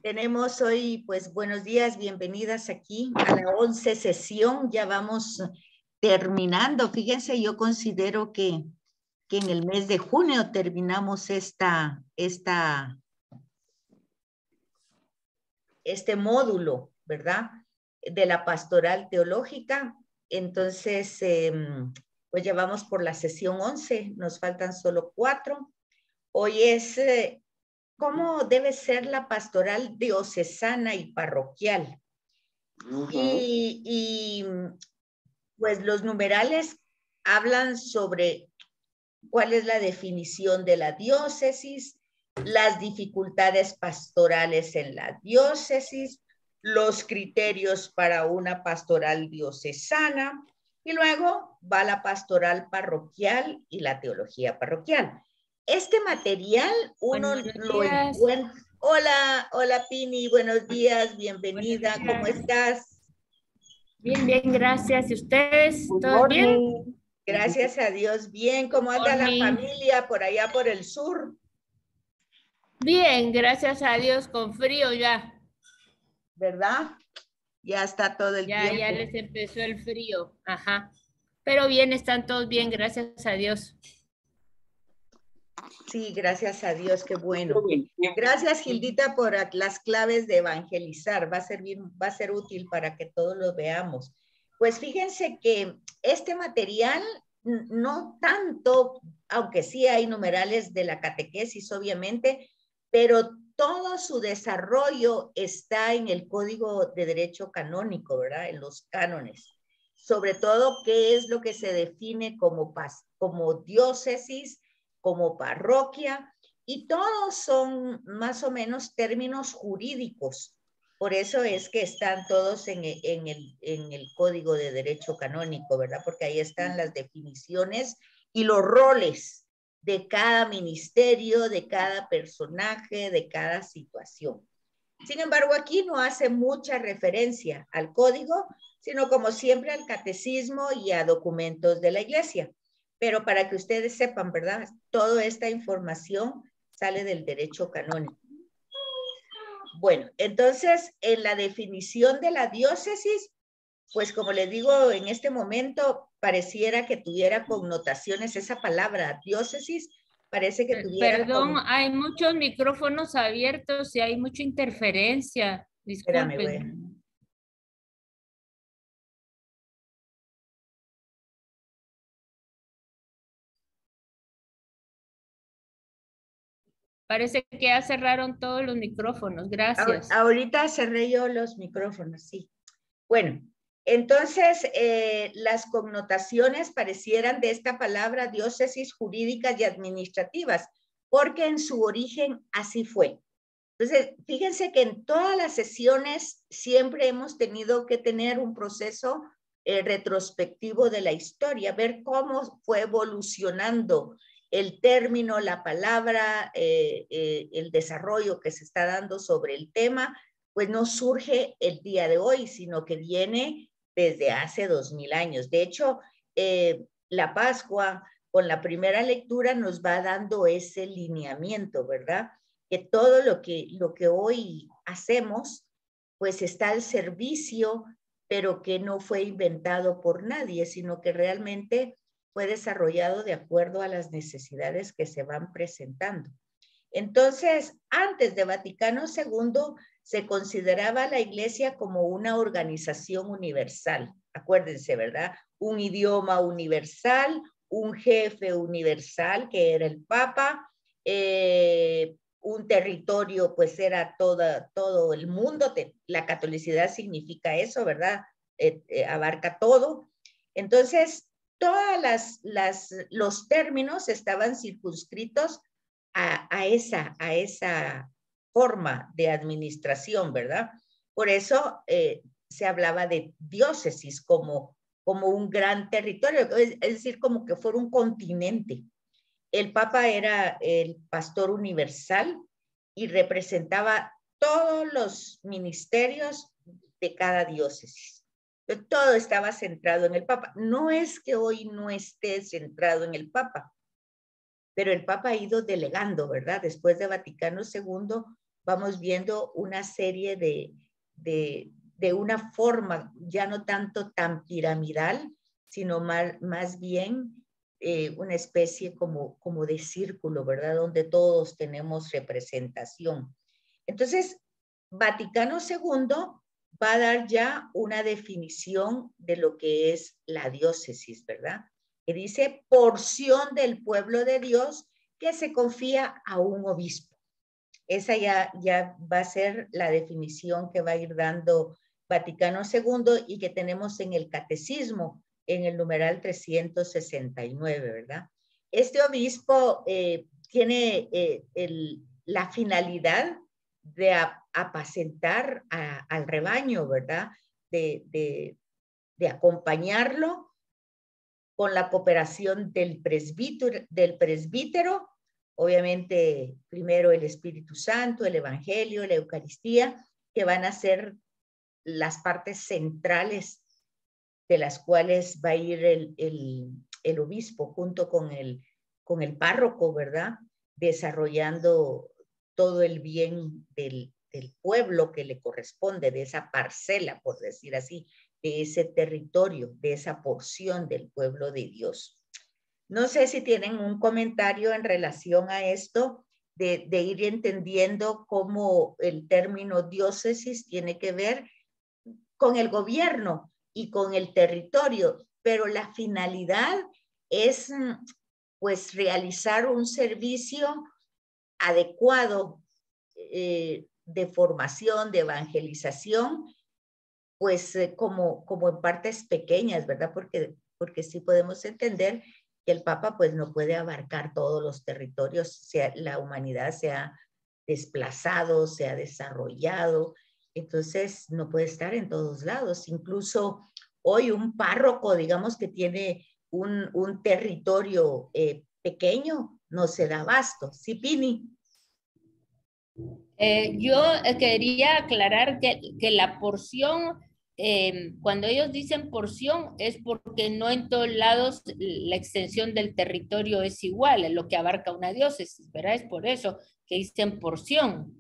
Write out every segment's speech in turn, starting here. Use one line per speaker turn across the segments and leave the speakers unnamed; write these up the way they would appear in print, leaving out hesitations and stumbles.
Tenemos hoy, pues, buenos días, bienvenidas aquí a la 11 sesión. Ya vamos terminando. Fíjense, yo considero que en el mes de junio terminamos este módulo, ¿verdad? De la pastoral teológica. Entonces, pues ya vamos por la sesión 11, nos faltan solo 4. Hoy es cómo debe ser la pastoral diocesana y parroquial. Y pues los numerales hablan sobre cuál es la definición de la diócesis, las dificultades pastorales en la diócesis, los criterios para una pastoral diocesana, y luego va la pastoral parroquial y la teología parroquial. Este material uno lo encuentra. Hola Pini, buenos días, bienvenida, ¿cómo estás?
Bien, bien, gracias. ¿Y ustedes? ¿Todo bien?
Gracias a Dios, bien. ¿Cómo anda la familia por allá por el sur?
Bien, gracias a Dios, con frío ya.
¿Verdad? Ya está todo el tiempo.
Ya les empezó el frío, ajá. Pero bien, están todos bien, gracias a Dios.
Sí, gracias a Dios, qué bueno. Gracias, Gildita, por las claves de evangelizar. Va a ser útil para que todos lo veamos. Pues fíjense que este material, no tanto, aunque sí hay numerales de la catequesis, obviamente, pero todo su desarrollo está en el Código de Derecho Canónico, ¿verdad? En los cánones. Sobre todo, qué es lo que se define como diócesis, como parroquia, y todos son más o menos términos jurídicos. Por eso es que están todos en el Código de Derecho Canónico, ¿verdad? Porque ahí están las definiciones y los roles de cada ministerio, de cada personaje, de cada situación. Sin embargo, aquí no hace mucha referencia al código, sino como siempre al catecismo y a documentos de la iglesia. Pero para que ustedes sepan, ¿verdad? Toda esta información sale del derecho canónico. Bueno, entonces, en la definición de la diócesis, pues como les digo, en este momento pareciera que tuviera connotaciones, esa palabra diócesis, parece que tuviera...
Perdón, hay muchos micrófonos abiertos y hay mucha interferencia. Disculpen.
Espérame, güey.
Parece que ya cerraron todos los micrófonos. Gracias.
Ahorita cerré yo los micrófonos, sí. Bueno, entonces las connotaciones parecieran de esta palabra diócesis jurídicas y administrativas, porque en su origen así fue. Entonces, fíjense que en todas las sesiones siempre hemos tenido que tener un proceso retrospectivo de la historia, ver cómo fue evolucionando el término, la palabra, el desarrollo que se está dando sobre el tema, pues no surge el día de hoy, sino que viene desde hace 2000 años. De hecho, la Pascua con la primera lectura nos va dando ese lineamiento, ¿verdad? Que todo lo que hoy hacemos, pues está al servicio, pero que no fue inventado por nadie, sino que realmente fue desarrollado de acuerdo a las necesidades que se van presentando. Entonces, antes de Vaticano II, se consideraba la Iglesia como una organización universal. Acuérdense, ¿verdad? Un idioma universal, un jefe universal, que era el Papa, un territorio, pues era todo el mundo. La catolicidad significa eso, ¿verdad? Abarca todo. Entonces, todas los términos estaban circunscritos a esa forma de administración, ¿verdad? Por eso se hablaba de diócesis como un gran territorio, es decir, como que fuera un continente. El Papa era el pastor universal y representaba todos los ministerios de cada diócesis. Todo estaba centrado en el Papa. No es que hoy no esté centrado en el Papa, pero el Papa ha ido delegando, ¿verdad? Después de Vaticano II, vamos viendo una serie de una forma ya no tanto tan piramidal, sino más bien una especie como de círculo, ¿verdad? Donde todos tenemos representación. Entonces, Vaticano II va a dar ya una definición de lo que es la diócesis, ¿verdad? Que dice porción del pueblo de Dios que se confía a un obispo. Esa ya va a ser la definición que va a ir dando Vaticano II y que tenemos en el Catecismo, en el numeral 369, ¿verdad? Este obispo tiene la finalidad de apacentar al rebaño, ¿verdad? De acompañarlo con la cooperación del presbítero, obviamente primero el Espíritu Santo, el Evangelio, la Eucaristía, que van a ser las partes centrales de las cuales va a ir el obispo junto con el párroco, ¿verdad? Desarrollando todo el bien del pueblo que le corresponde, de esa parcela, por decir así, de ese territorio, de esa porción del pueblo de Dios. No sé si tienen un comentario en relación a esto, de ir entendiendo cómo el término diócesis tiene que ver con el gobierno y con el territorio, pero la finalidad es pues realizar un servicio adecuado de formación, de evangelización, pues como en partes pequeñas, ¿verdad? Porque sí podemos entender que el Papa pues no puede abarcar todos los territorios, la humanidad se ha desplazado, se ha desarrollado, entonces no puede estar en todos lados. Incluso hoy un párroco, digamos que tiene un territorio pequeño, no se da abasto. ¿Sí, Pini?
Yo quería aclarar que la porción, cuando ellos dicen porción, es porque no en todos lados la extensión del territorio es igual, es lo que abarca una diócesis, ¿verdad? Es por eso que dicen porción.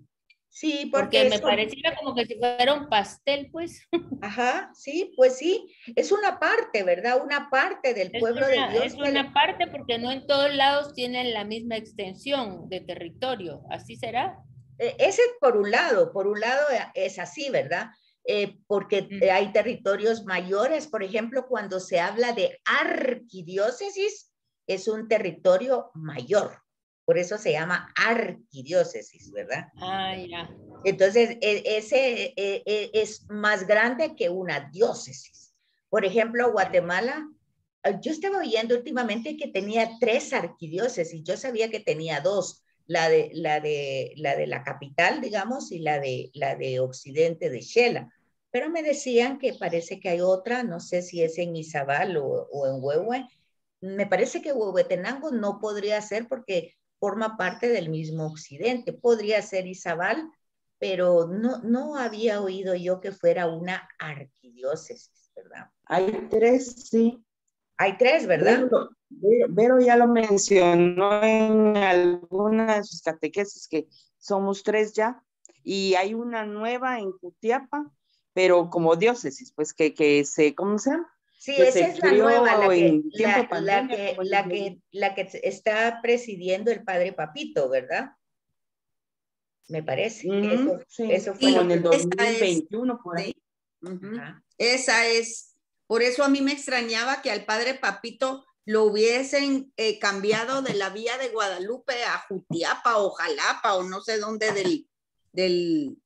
Sí,
Porque
porque
me pareciera como que si fuera un pastel, pues.
Ajá, sí, pues sí, es una parte, ¿verdad? Una parte del pueblo de
Es
Dios
una parte porque no en todos lados tienen la misma extensión de territorio. ¿Así será?
ese por un lado es así, ¿verdad? Porque hay territorios mayores, por ejemplo, cuando se habla de arquidiócesis, es un territorio mayor, por eso se llama arquidiócesis, ¿verdad?
Ah, ya.
Entonces, ese es más grande que una diócesis. Por ejemplo, Guatemala, yo estaba oyendo últimamente que tenía 3 arquidiócesis, yo sabía que tenía 2, la capital, digamos, y la de Occidente de Xela, pero me decían que parece que hay otra, no sé si es en Izabal o en Huehue, me parece que Huehuetenango no podría ser porque forma parte del mismo Occidente, podría ser Izabal, pero no había oído yo que fuera una arquidiócesis, ¿verdad?
Hay 3, sí.
Hay 3, ¿verdad?
Vero ya lo mencionó en alguna de sus catequesis que somos 3 ya, y hay una nueva en Jutiapa, pero como diócesis, pues que se, ¿cómo se llama?
Sí,
Pues
esa
se
es la nueva,
crió en tiempo de pandemia.
la que está presidiendo el padre Papito, ¿verdad? Me parece.
Sí,
Eso fue
como
lo
en
que...
el 2021, por ahí.
Esa es, por eso a mí me extrañaba que al padre Papito lo hubiesen cambiado de la vía de Guadalupe a Jutiapa o Jalapa o no sé dónde del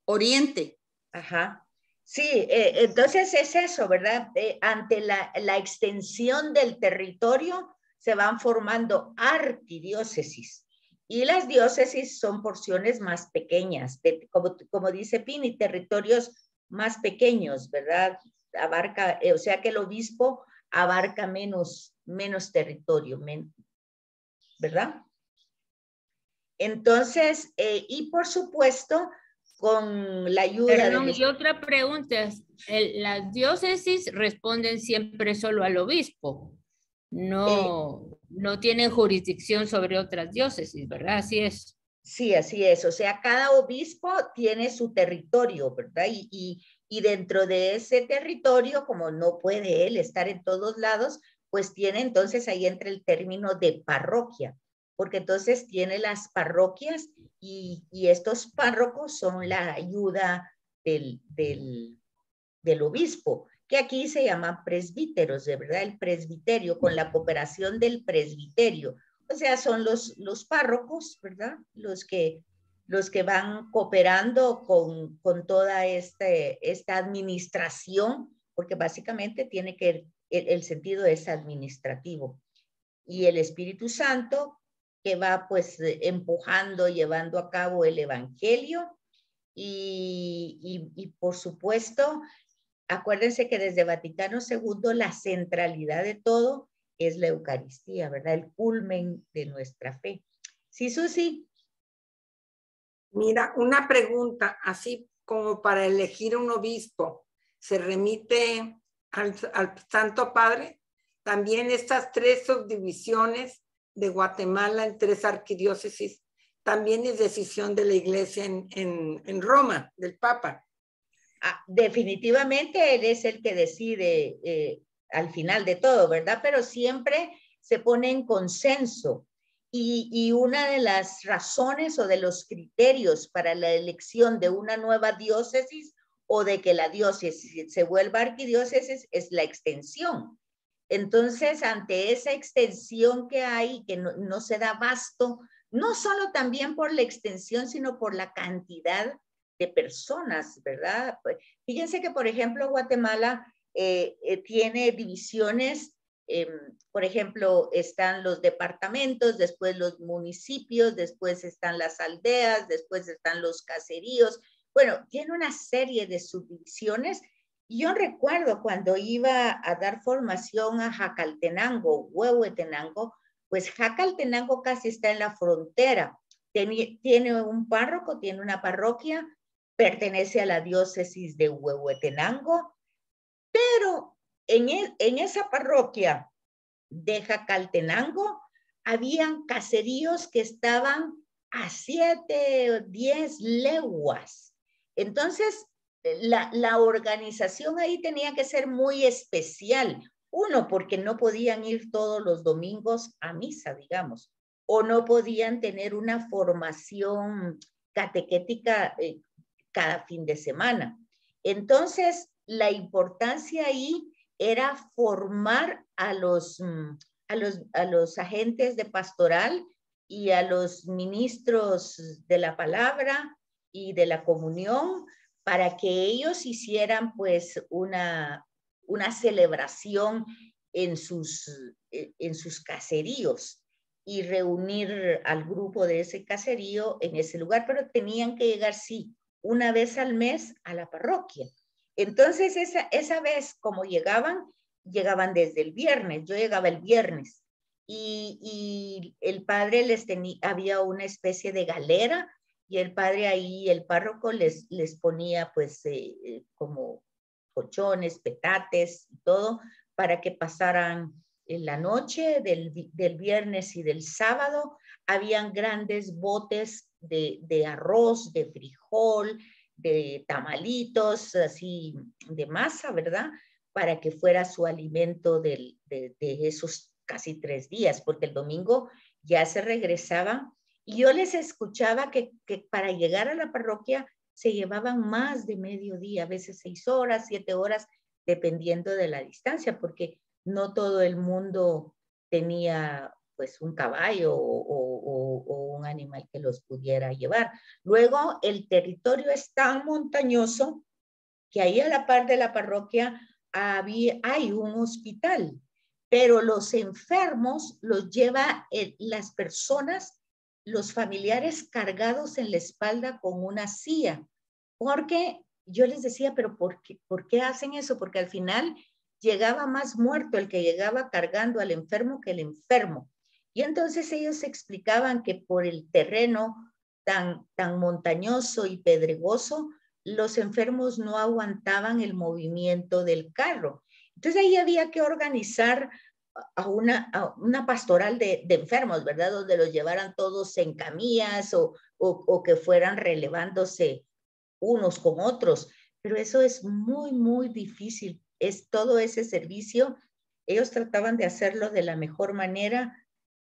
oriente.
Ajá. Sí, entonces es eso, ¿verdad? Ante la extensión del territorio se van formando arquidiócesis y las diócesis son porciones más pequeñas, como dice Pini, territorios más pequeños, ¿verdad? Abarca, o sea que el obispo abarca menos territorio, ¿verdad? Entonces, y por supuesto, con la ayuda
Perdón, y otra pregunta, las diócesis responden siempre solo al obispo, no tienen jurisdicción sobre otras diócesis, ¿verdad? Así es.
Sí, así es. O sea, cada obispo tiene su territorio, ¿verdad? Y dentro de ese territorio, como no puede él estar en todos lados, pues tiene entonces ahí entra el término de parroquia, porque entonces tiene las parroquias y estos párrocos son la ayuda del obispo, que aquí se llaman presbíteros, de verdad, el presbiterio, con la cooperación del presbiterio. O sea, son los párrocos, ¿verdad? Los que van cooperando con toda esta administración, porque básicamente tiene que, el sentido es administrativo. Y el Espíritu Santo que va pues empujando, llevando a cabo el Evangelio y por supuesto, acuérdense que desde Vaticano II la centralidad de todo es la Eucaristía, ¿verdad? El culmen de nuestra fe. Sí, Susi.
Mira, una pregunta, así como para elegir un obispo, ¿se remite al Santo Padre? También estas 3 subdivisiones de Guatemala en 3 arquidiócesis, también es decisión de la Iglesia en Roma, del Papa.
Definitivamente él es el que decide al final de todo, ¿verdad? Pero siempre se pone en consenso. Y una de las razones o de los criterios para la elección de una nueva diócesis o de que la diócesis se vuelva arquidiócesis es la extensión. Entonces, ante esa extensión que hay, que no se da abasto, no solo también por la extensión, sino por la cantidad de personas, ¿verdad? Fíjense que, por ejemplo, Guatemala tiene divisiones, por ejemplo, están los departamentos, después los municipios, después están las aldeas, después están los caseríos. Bueno, tiene una serie de subdivisiones. Yo recuerdo cuando iba a dar formación a Jacaltenango, Huehuetenango, pues Jacaltenango casi está en la frontera. Tiene un párroco, tiene una parroquia, pertenece a la diócesis de Huehuetenango, pero en esa parroquia de Jacaltenango habían caseríos que estaban a 7 o 10 leguas. Entonces, la organización ahí tenía que ser muy especial. Uno, porque no podían ir todos los domingos a misa, digamos, o no podían tener una formación catequética cada fin de semana. Entonces, la importancia ahí era formar a los agentes de pastoral y a los ministros de la palabra y de la comunión para que ellos hicieran pues una celebración en sus caseríos y reunir al grupo de ese caserío en ese lugar, pero tenían que llegar, sí, una vez al mes a la parroquia. Entonces, esa vez, como llegaban desde el viernes, yo llegaba el viernes, y el padre había una especie de galera, y el padre ahí, el párroco les ponía pues como colchones, petates y todo, para que pasaran en la noche del viernes y del sábado. Habían grandes botes de arroz, de frijol, de tamalitos, así de masa, ¿verdad? Para que fuera su alimento de esos casi 3 días, porque el domingo ya se regresaban. Y yo les escuchaba que para llegar a la parroquia se llevaban más de mediodía, a veces 6 horas, 7 horas, dependiendo de la distancia, porque no todo el mundo tenía pues un caballo o un animal que los pudiera llevar. Luego, el territorio es tan montañoso que ahí a la par de la parroquia hay un hospital, pero los enfermos los lleva las personas, los familiares cargados en la espalda con una silla, porque yo les decía, pero ¿por qué hacen eso? Porque al final llegaba más muerto el que llegaba cargando al enfermo que el enfermo. Y entonces ellos explicaban que por el terreno tan montañoso y pedregoso, los enfermos no aguantaban el movimiento del carro. Entonces ahí había que organizar a una pastoral de enfermos, ¿verdad? Donde los llevaran todos en camillas o que fueran relevándose unos con otros. Pero eso es muy, muy difícil. Es todo ese servicio. Ellos trataban de hacerlo de la mejor manera,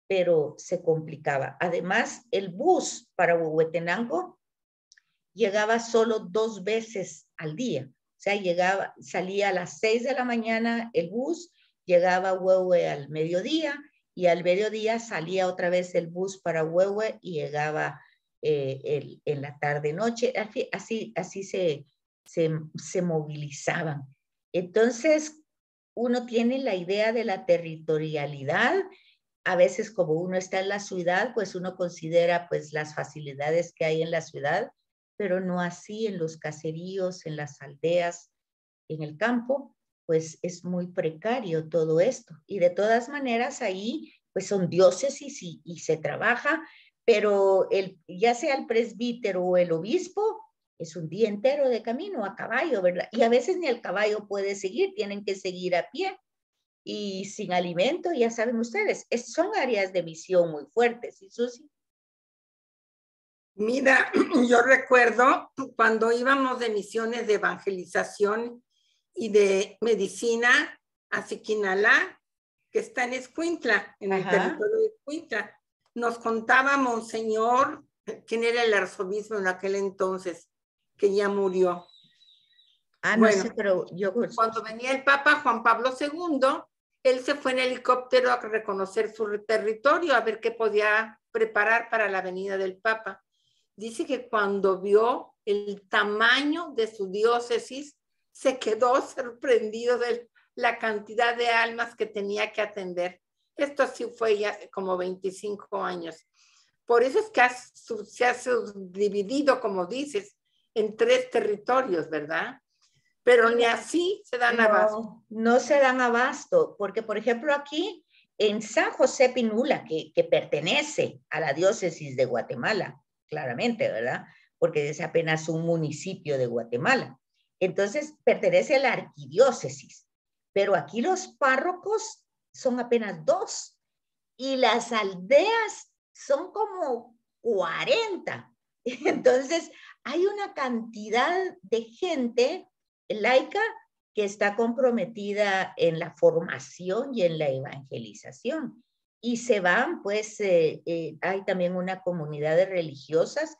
pero se complicaba. Además, el bus para Huehuetenango llegaba solo 2 veces al día. O sea, salía a las 6 de la mañana el bus, llegaba a Huehue al mediodía y al mediodía salía otra vez el bus para Huehue y llegaba en la tarde-noche. Así se movilizaban. Entonces, uno tiene la idea de la territorialidad. A veces como uno está en la ciudad, pues uno considera pues las facilidades que hay en la ciudad, pero no así en los caseríos, en las aldeas, en el campo, pues es muy precario todo esto. Y de todas maneras ahí pues son diócesis y se trabaja, pero ya sea el presbítero o el obispo, es un día entero de camino a caballo, ¿verdad? Y a veces ni el caballo puede seguir, tienen que seguir a pie y sin alimento, ya saben ustedes, son áreas de misión muy fuertes. ¿Y Susi?
Mira, yo recuerdo cuando íbamos de misiones de evangelización y de medicina a Siquinalá, que está en Escuintla, en el territorio de Escuintla. Nos contaba Monseñor, quien era el arzobispo en aquel entonces, que ya murió.
No sé, pero yo...
Cuando venía el Papa Juan Pablo II, él se fue en helicóptero a reconocer su territorio, a ver qué podía preparar para la venida del Papa. Dice que cuando vio el tamaño de su diócesis, se quedó sorprendido de la cantidad de almas que tenía que atender. Esto sí fue ya como 25 años. Por eso es que se ha subdividido, como dices, en 3 territorios, ¿verdad? Pero ni así se dan abasto.
No se dan abasto, porque por ejemplo aquí en San José Pinula, que pertenece a la diócesis de Guatemala, claramente, ¿verdad? Porque es apenas un municipio de Guatemala. Entonces pertenece a la arquidiócesis, pero aquí los párrocos son apenas 2 y las aldeas son como 40. Entonces hay una cantidad de gente laica que está comprometida en la formación y en la evangelización. Y se van, pues, hay también una comunidad de religiosas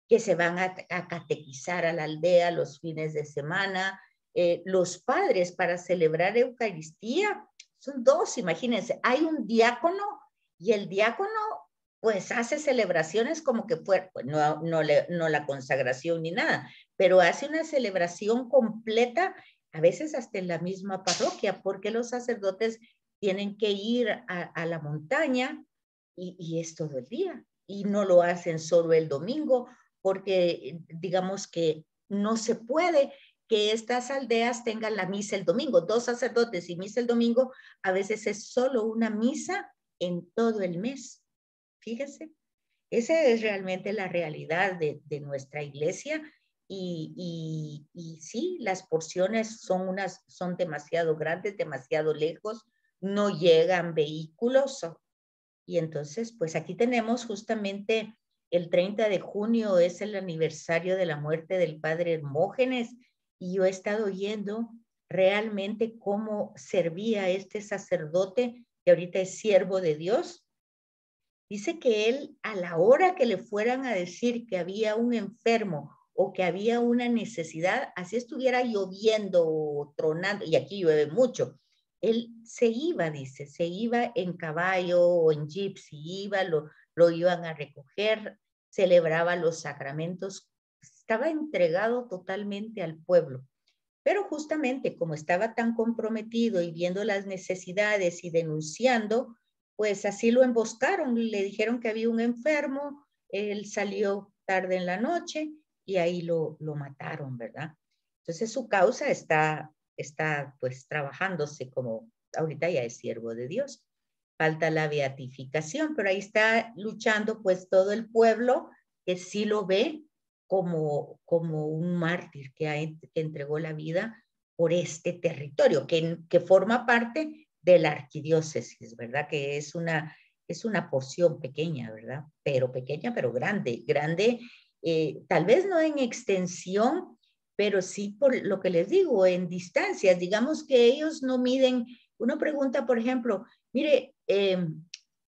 que se van a catequizar a la aldea los fines de semana. Los padres para celebrar Eucaristía son 2, imagínense, hay un diácono y el diácono pues hace celebraciones como que fue, pues, no la consagración ni nada, pero hace una celebración completa, a veces hasta en la misma parroquia, porque los sacerdotes tienen que ir a la montaña y es todo el día. Y no lo hacen solo el domingo, porque digamos que no se puede que estas aldeas tengan la misa el domingo. 2 sacerdotes y misa el domingo, a veces es solo una misa en todo el mes. Fíjese, esa es realmente la realidad de nuestra iglesia y sí, las porciones son demasiado grandes, demasiado lejos, no llegan vehículos y entonces pues aquí tenemos justamente el 30 de junio es el aniversario de la muerte del padre Hermógenes y yo he estado oyendo realmente cómo servía este sacerdote que ahorita es siervo de Dios. Dice que él, a la hora que le fueran a decir que había un enfermo o que había una necesidad, así estuviera lloviendo o tronando, y aquí llueve mucho, él se iba, dice, se iba en caballo o en jeep, si iba, lo iban a recoger, celebraba los sacramentos, estaba entregado totalmente al pueblo. Pero justamente como estaba tan comprometido y viendo las necesidades y denunciando, pues así lo emboscaron, le dijeron que había un enfermo, él salió tarde en la noche y ahí lo mataron, ¿verdad? Entonces su causa está pues trabajándose como ahorita ya es siervo de Dios. Falta la beatificación, pero ahí está luchando pues todo el pueblo que sí lo ve como un mártir que entregó la vida por este territorio, que forma parte de la arquidiócesis, ¿verdad? Que es una porción pequeña, ¿verdad? Pero pequeña, pero grande. Grande, tal vez no en extensión, pero sí por lo que les digo, en distancias. Digamos que ellos no miden. Uno pregunta, por ejemplo, mire,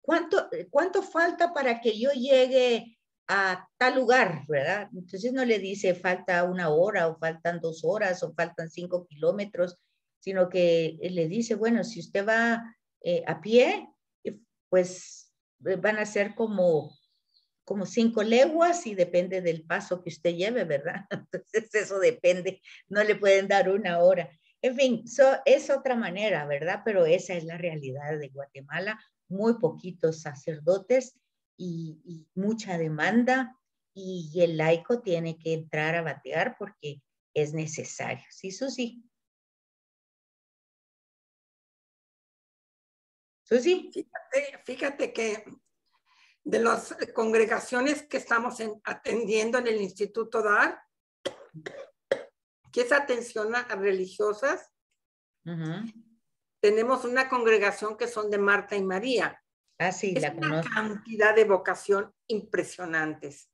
¿cuánto falta para que yo llegue a tal lugar, ¿verdad? Entonces no le dice falta 1 hora o faltan 2 horas o faltan 5 kilómetros, sino que le dice, bueno, si usted va a pie, pues van a ser como 5 leguas y depende del paso que usted lleve, ¿verdad? Entonces eso depende, no le pueden dar 1 hora. En fin, es otra manera, ¿verdad? Pero esa es la realidad de Guatemala. Muy poquitos sacerdotes y mucha demanda, y el laico tiene que entrar a batear porque es necesario. Sí, Susi. Susi.
Fíjate que de las congregaciones que estamos atendiendo en el Instituto DAR, que es atención a religiosas, tenemos una congregación que son de Marta y María.
Ah, sí,
es
la
una
conozco.
cantidad de vocación impresionantes.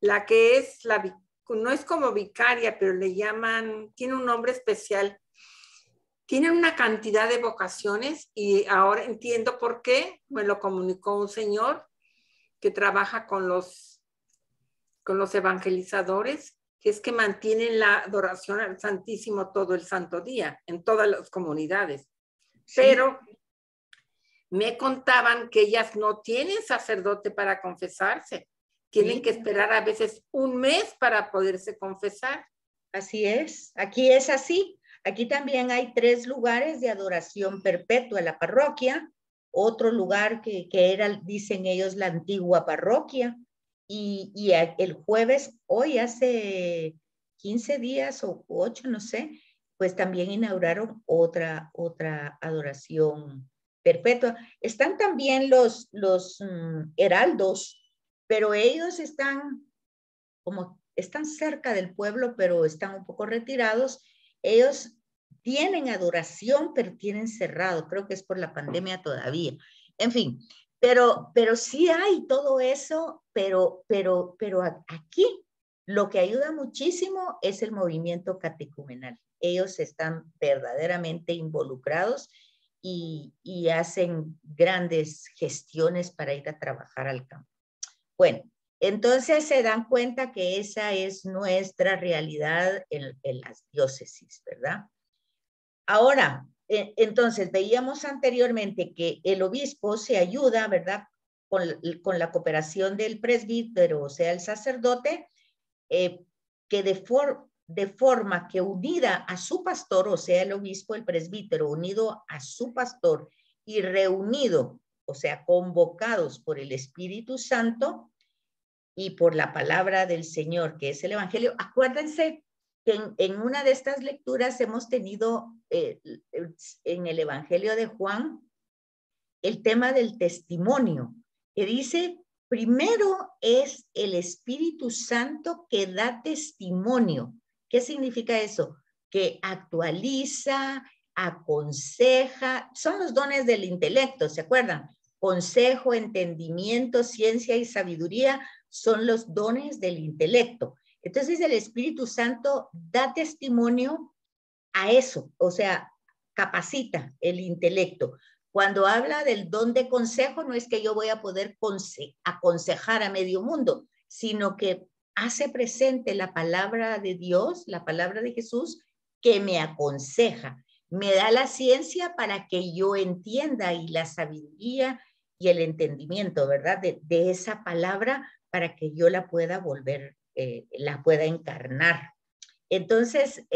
La que es no es como vicaria, pero le llaman, tiene un nombre especial. Tienen una cantidad de vocaciones y ahora entiendo por qué. Me lo comunicó un señor que trabaja con los evangelizadores, que es que mantienen la adoración al Santísimo todo el santo día en todas las comunidades. Sí. Pero me contaban que ellas no tienen sacerdote para confesarse. Tienen sí. que esperar a veces 1 mes para poderse confesar.
Así es. Aquí es así. Aquí también hay 3 lugares de adoración perpetua en la parroquia. Otro lugar que era, dicen ellos, la antigua parroquia. Y el jueves, hoy hace 15 días o 8, no sé, pues también inauguraron otra adoración perpetua. Están también los heraldos, pero ellos están cerca del pueblo, pero están un poco retirados. Ellos tienen adoración, pero tienen cerrado. Creo que es por la pandemia todavía. En fin, pero sí hay todo eso, pero aquí lo que ayuda muchísimo es el movimiento catecumenal. Ellos están verdaderamente involucrados y hacen grandes gestiones para ir a trabajar al campo. Bueno, entonces se dan cuenta que esa es nuestra realidad en las diócesis, ¿verdad? Ahora, entonces veíamos anteriormente que el obispo se ayuda, ¿verdad? Con la cooperación del presbítero, o sea, el sacerdote, que de forma que unida a su pastor, o sea, el obispo, el presbítero, unido a su pastor y reunido, o sea, convocados por el Espíritu Santo, y por la palabra del Señor, que es el Evangelio. Acuérdense que en una de estas lecturas hemos tenido en el Evangelio de Juan el tema del testimonio, que dice, primero es el Espíritu Santo que da testimonio. ¿Qué significa eso? Que actualiza, aconseja, son los dones del intelecto, ¿se acuerdan? Consejo, entendimiento, ciencia y sabiduría son los dones del intelecto. Entonces el Espíritu Santo da testimonio a eso, o sea, capacita el intelecto. Cuando habla del don de consejo, no es que yo voy a poder aconsejar a medio mundo, sino que hace presente la palabra de Dios, la palabra de Jesús, que me aconseja, me da la ciencia para que yo entienda, y la sabiduría y el entendimiento, ¿verdad? De esa palabra, para que yo la pueda volver, la pueda encarnar. Entonces,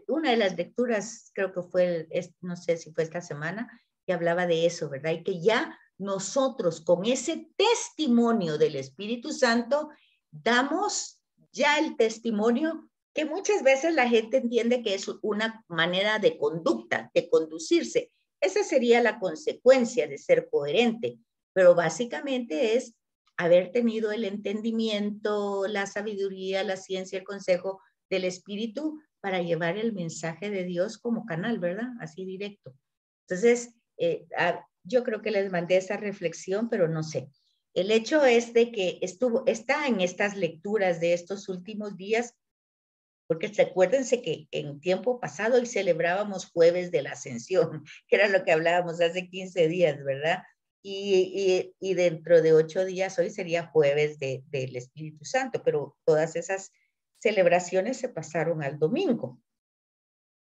una de las lecturas, creo que fue, no sé si fue esta semana, que hablaba de eso, ¿verdad? Y que ya nosotros con ese testimonio del Espíritu Santo damos ya el testimonio que muchas veces la gente entiende que es una manera de conducta, de conducirse. Esa sería la consecuencia de ser coherente, pero básicamente es haber tenido el entendimiento, la sabiduría, la ciencia, el consejo del Espíritu para llevar el mensaje de Dios como canal, ¿verdad? Así directo. Entonces, yo creo que les mandé esa reflexión, pero no sé. El hecho es de que está en estas lecturas de estos últimos días, porque acuérdense que en tiempo pasado hoy celebrábamos Jueves de la Ascensión, que era lo que hablábamos hace 15 días, ¿verdad? Y dentro de 8 días hoy sería Jueves del Espíritu Santo, pero todas esas celebraciones se pasaron al domingo.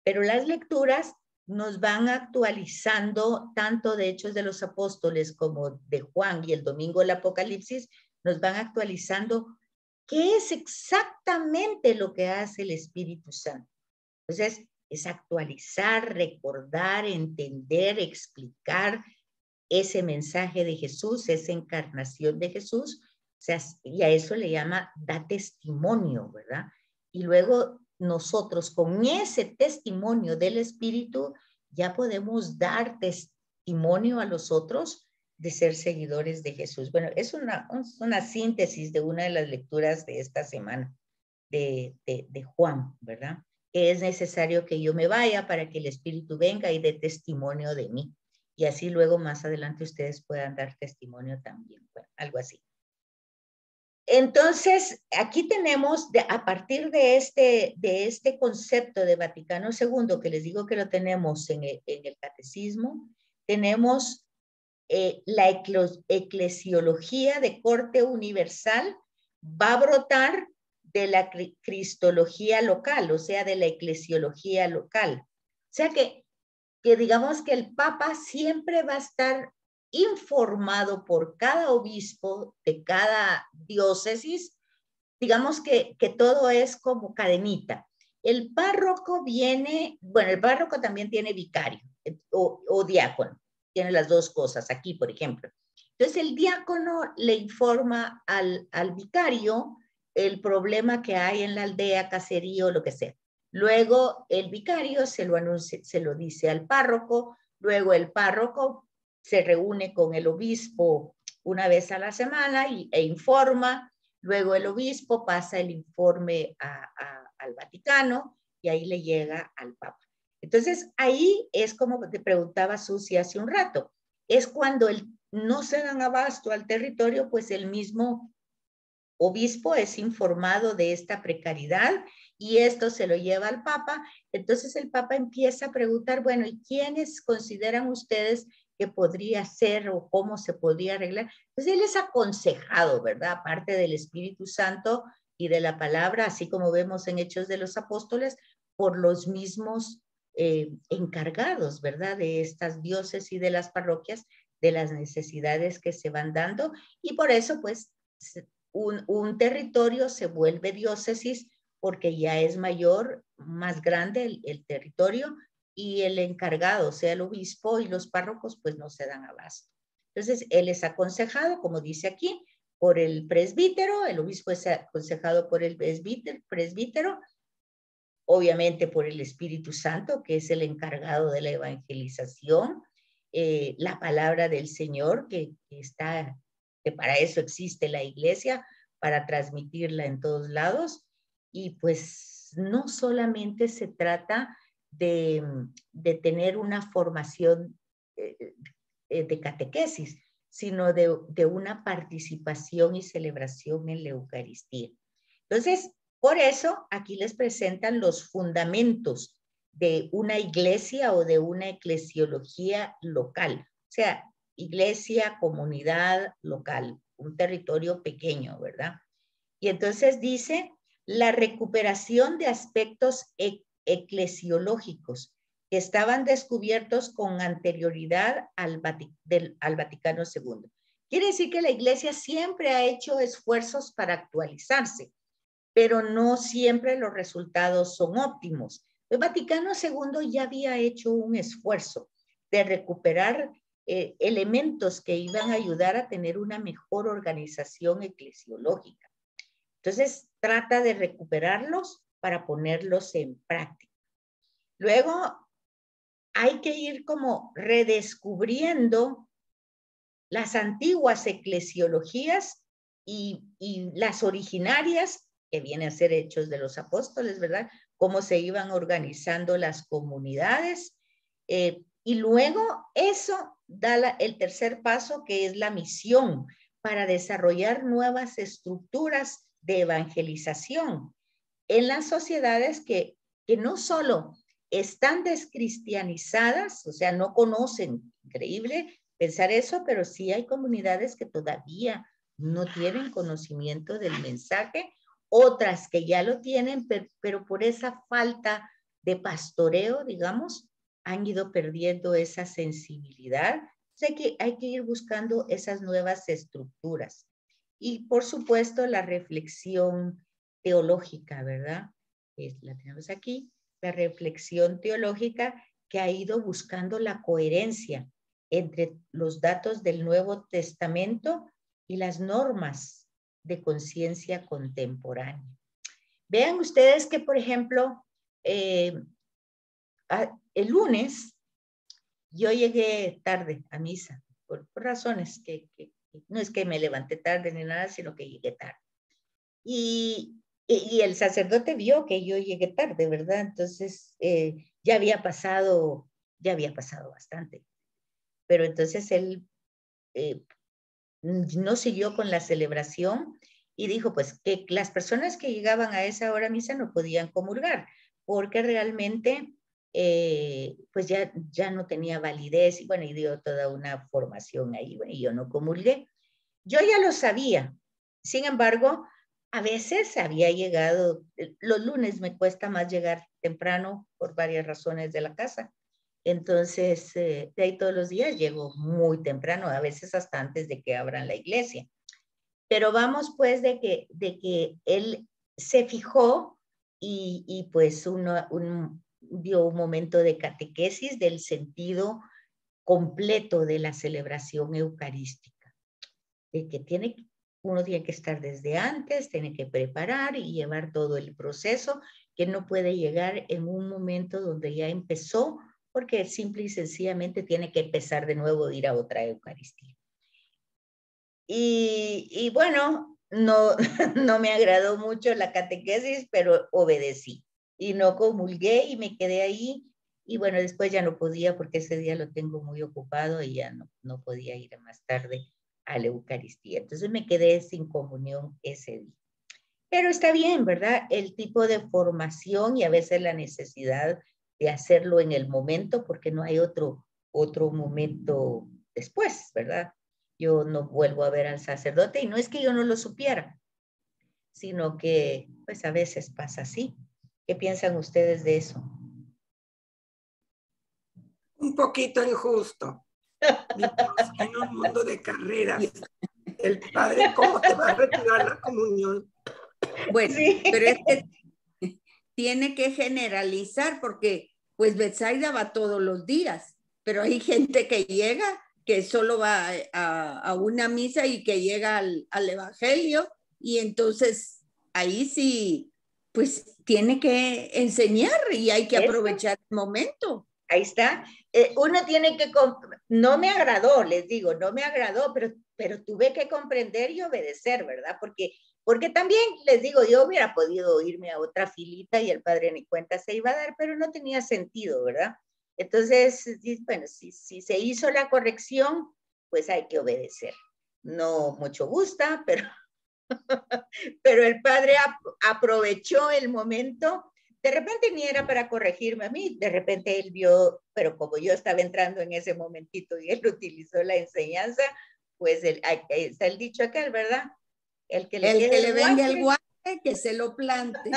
Pero las lecturas nos van actualizando tanto de Hechos de los Apóstoles como de Juan y el domingo el Apocalipsis, nos van actualizando qué es exactamente lo que hace el Espíritu Santo. Entonces, es actualizar, recordar, entender, explicar ese mensaje de Jesús, esa encarnación de Jesús, o sea, y a eso le llama, da testimonio, ¿verdad? Y luego nosotros con ese testimonio del Espíritu ya podemos dar testimonio a los otros de ser seguidores de Jesús. Bueno, es una síntesis de una de las lecturas de esta semana de Juan, ¿verdad? Que es necesario que yo me vaya para que el Espíritu venga y dé testimonio de mí. Y así luego más adelante ustedes puedan dar testimonio también, bueno, algo así. Entonces, aquí tenemos, a partir de este concepto de Vaticano II, que les digo que lo tenemos en el catecismo, tenemos la eclesiología de corte universal, va a brotar de la cristología local, o sea, de la eclesiología local. O sea que digamos que el Papa siempre va a estar informado por cada obispo de cada diócesis, digamos que todo es como cadenita. El párroco viene, bueno, el párroco también tiene vicario o diácono, tiene las dos cosas aquí, por ejemplo. Entonces el diácono le informa al vicario el problema que hay en la aldea, caserío, lo que sea. Luego el vicario se lo dice al párroco, luego el párroco se reúne con el obispo una vez a la semana e informa, luego el obispo pasa el informe al Vaticano y ahí le llega al Papa. Entonces ahí es como te preguntaba Susi hace un rato, es cuando no se dan abasto al territorio, pues el mismo obispo es informado de esta precariedad y esto se lo lleva al Papa. Entonces el Papa empieza a preguntar, bueno, ¿y quiénes consideran ustedes que podría ser o cómo se podría arreglar? Entonces él es aconsejado, ¿verdad? Aparte del Espíritu Santo y de la palabra, así como vemos en Hechos de los Apóstoles, por los mismos encargados, ¿verdad? De estas diócesis y de las parroquias, de las necesidades que se van dando, y por eso, pues, un territorio se vuelve diócesis porque ya es mayor, más grande el territorio, y el encargado, o sea, el obispo y los párrocos, pues no se dan abasto. Entonces, él es aconsejado, como dice aquí, por el presbítero, el obispo es aconsejado por el presbítero, obviamente por el Espíritu Santo, que es el encargado de la evangelización, la palabra del Señor, que para eso existe la iglesia, para transmitirla en todos lados. Y pues no solamente se trata de tener una formación de catequesis, sino de una participación y celebración en la Eucaristía. Entonces, por eso aquí les presentan los fundamentos de una iglesia o de una eclesiología local. O sea, iglesia, comunidad local, un territorio pequeño, ¿verdad? Y entonces dice la recuperación de aspectos eclesiológicos que estaban descubiertos con anterioridad al Vaticano II. Quiere decir que la iglesia siempre ha hecho esfuerzos para actualizarse, pero no siempre los resultados son óptimos. El Vaticano II ya había hecho un esfuerzo de recuperar elementos que iban a ayudar a tener una mejor organización eclesiológica. Entonces, trata de recuperarlos para ponerlos en práctica. Luego, hay que ir como redescubriendo las antiguas eclesiologías y las originarias, que vienen a ser Hechos de los Apóstoles, ¿verdad? Cómo se iban organizando las comunidades, Y luego eso da el tercer paso, que es la misión, para desarrollar nuevas estructuras de evangelización en las sociedades que no solo están descristianizadas, o sea, no conocen, increíble pensar eso, pero sí hay comunidades que todavía no tienen conocimiento del mensaje, otras que ya lo tienen, pero por esa falta de pastoreo, digamos, han ido perdiendo esa sensibilidad. O sea que hay que ir buscando esas nuevas estructuras. Y por supuesto la reflexión teológica, ¿verdad? La tenemos aquí, la reflexión teológica que ha ido buscando la coherencia entre los datos del Nuevo Testamento y las normas de conciencia contemporánea. Vean ustedes que, por ejemplo, el lunes yo llegué tarde a misa, por razones que no es que me levanté tarde ni nada, sino que llegué tarde. Y el sacerdote vio que yo llegué tarde, ¿verdad? Entonces ya había pasado bastante. Pero entonces él no siguió con la celebración y dijo pues que las personas que llegaban a esa hora a misa no podían comulgar, porque realmente pues ya no tenía validez, y bueno, y dio toda una formación ahí, bueno, y yo no comulgué. Yo ya lo sabía, sin embargo, a veces había llegado, los lunes me cuesta más llegar temprano por varias razones de la casa, entonces de ahí todos los días llego muy temprano, a veces hasta antes de que abran la iglesia. Pero vamos pues de que él se fijó y pues dio un momento de catequesis del sentido completo de la celebración eucarística, de que uno tiene que estar desde antes, tiene que preparar y llevar todo el proceso, que no puede llegar en un momento donde ya empezó, porque simple y sencillamente tiene que empezar de nuevo a ir a otra Eucaristía. Y bueno, no, no me agradó mucho la catequesis, pero obedecí y no comulgué y me quedé ahí. Y bueno, después ya no podía porque ese día lo tengo muy ocupado y ya no podía ir más tarde a la Eucaristía. Entonces me quedé sin comunión ese día. Pero está bien, ¿verdad? El tipo de formación y a veces la necesidad de hacerlo en el momento porque no hay otro momento después, ¿verdad? Yo no vuelvo a ver al sacerdote y no es que yo no lo supiera, sino que pues a veces pasa así. ¿Qué piensan ustedes de eso?
Un poquito injusto. Vivimos en un mundo de carreras. El padre, ¿cómo te va a retirar la comunión?
Bueno,
Sí.
pero es que tiene que generalizar porque pues Betsaida va todos los días, pero hay gente que llega, que solo va a una misa y que llega al evangelio, y entonces ahí sí, pues tiene que enseñar y hay que aprovechar el momento.
Ahí está. Uno tiene que, no me agradó, les digo, no me agradó, pero tuve que comprender y obedecer, ¿verdad? Porque también, les digo, yo hubiera podido irme a otra filita y el padre ni cuenta se iba a dar, pero no tenía sentido, ¿verdad? Entonces, bueno, si se hizo la corrección, pues hay que obedecer. No mucho gusta, pero el padre aprovechó el momento. De repente ni era para corregirme a mí, de repente él vio, pero como yo estaba entrando en ese momentito y él utilizó la enseñanza, pues está el dicho aquel, ¿verdad? El que le
venga el guante, que se lo plante.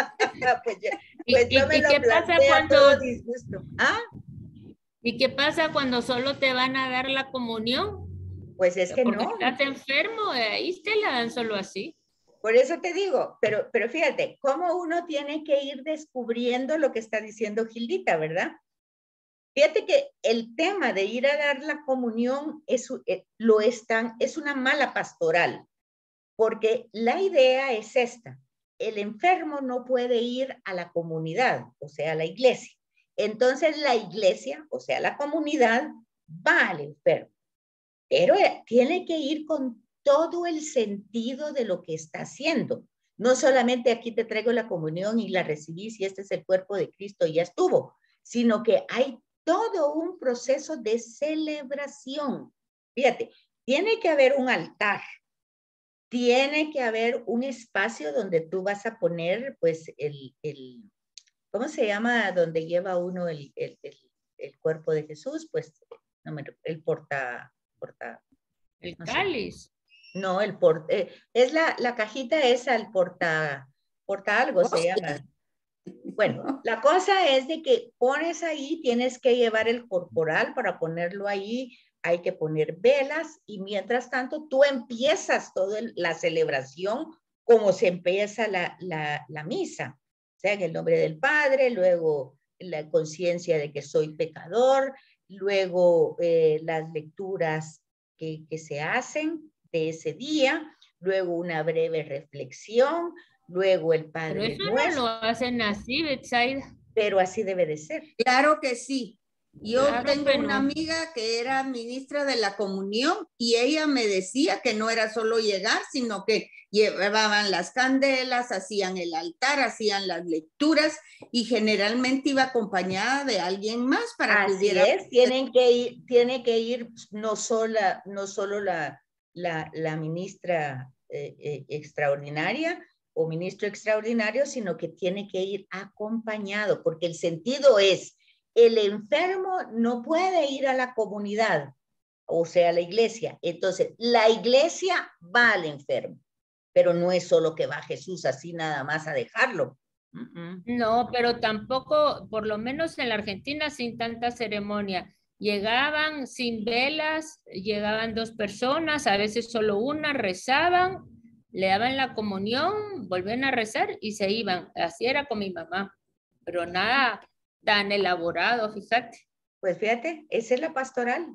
pues yo me lo planté a todo disgusto. ¿Ah?
¿Y qué pasa cuando solo te van a dar la comunión?
Pues es que
porque
no.
Estás enfermo, ahí te la dan solo así.
Por eso te digo, pero fíjate, cómo uno tiene que ir descubriendo lo que está diciendo Gildita, ¿verdad? Fíjate que el tema de ir a dar la comunión es una mala pastoral, porque la idea es esta: el enfermo no puede ir a la comunidad, o sea, a la iglesia. Entonces la iglesia, o sea, la comunidad, va al enfermo, pero tiene que ir con todo el sentido de lo que está haciendo. No solamente aquí te traigo la comunión y la recibís y este es el cuerpo de Cristo y ya estuvo, sino que hay todo un proceso de celebración. Fíjate, tiene que haber un altar, tiene que haber un espacio donde tú vas a poner, pues, ¿cómo se llama? Donde lleva uno el cuerpo de Jesús, pues, no el
El
no
cáliz.
Sé. No, es la cajita esa, el porta algo se llama. Bueno, la cosa es de que pones ahí, tienes que llevar el corporal para ponerlo ahí, hay que poner velas y mientras tanto tú empiezas toda la celebración como se empieza la misa. O sea, en el nombre del Padre, luego la conciencia de que soy pecador, luego las lecturas que se hacen de ese día, luego una breve reflexión, luego el Padre
Pero eso
Nuestro.
no lo hacen así, Betsaida.
Pero así debe de ser.
Claro que sí. Yo
Claro
tengo
que
una
no.
amiga que era ministra de la comunión y ella me decía que no era solo llegar, sino que llevaban las candelas, hacían el altar, hacían las lecturas y generalmente iba acompañada de alguien más para que
Así
hubiera...
es, tiene que ir no solo la ministra extraordinaria o ministro extraordinario, sino que tiene que ir acompañado, porque el sentido es, el enfermo no puede ir a la comunidad, o sea, a la iglesia. Entonces, la iglesia va al enfermo, pero no es solo que va Jesús así nada más a dejarlo.
No, pero tampoco, por lo menos en la Argentina, sin tanta ceremonia. Llegaban sin velas, llegaban 2 personas, a veces solo una, rezaban, le daban la comunión, volvían a rezar y se iban. Así era con mi mamá, pero nada tan elaborado, fíjate.
Pues fíjate, esa es la pastoral.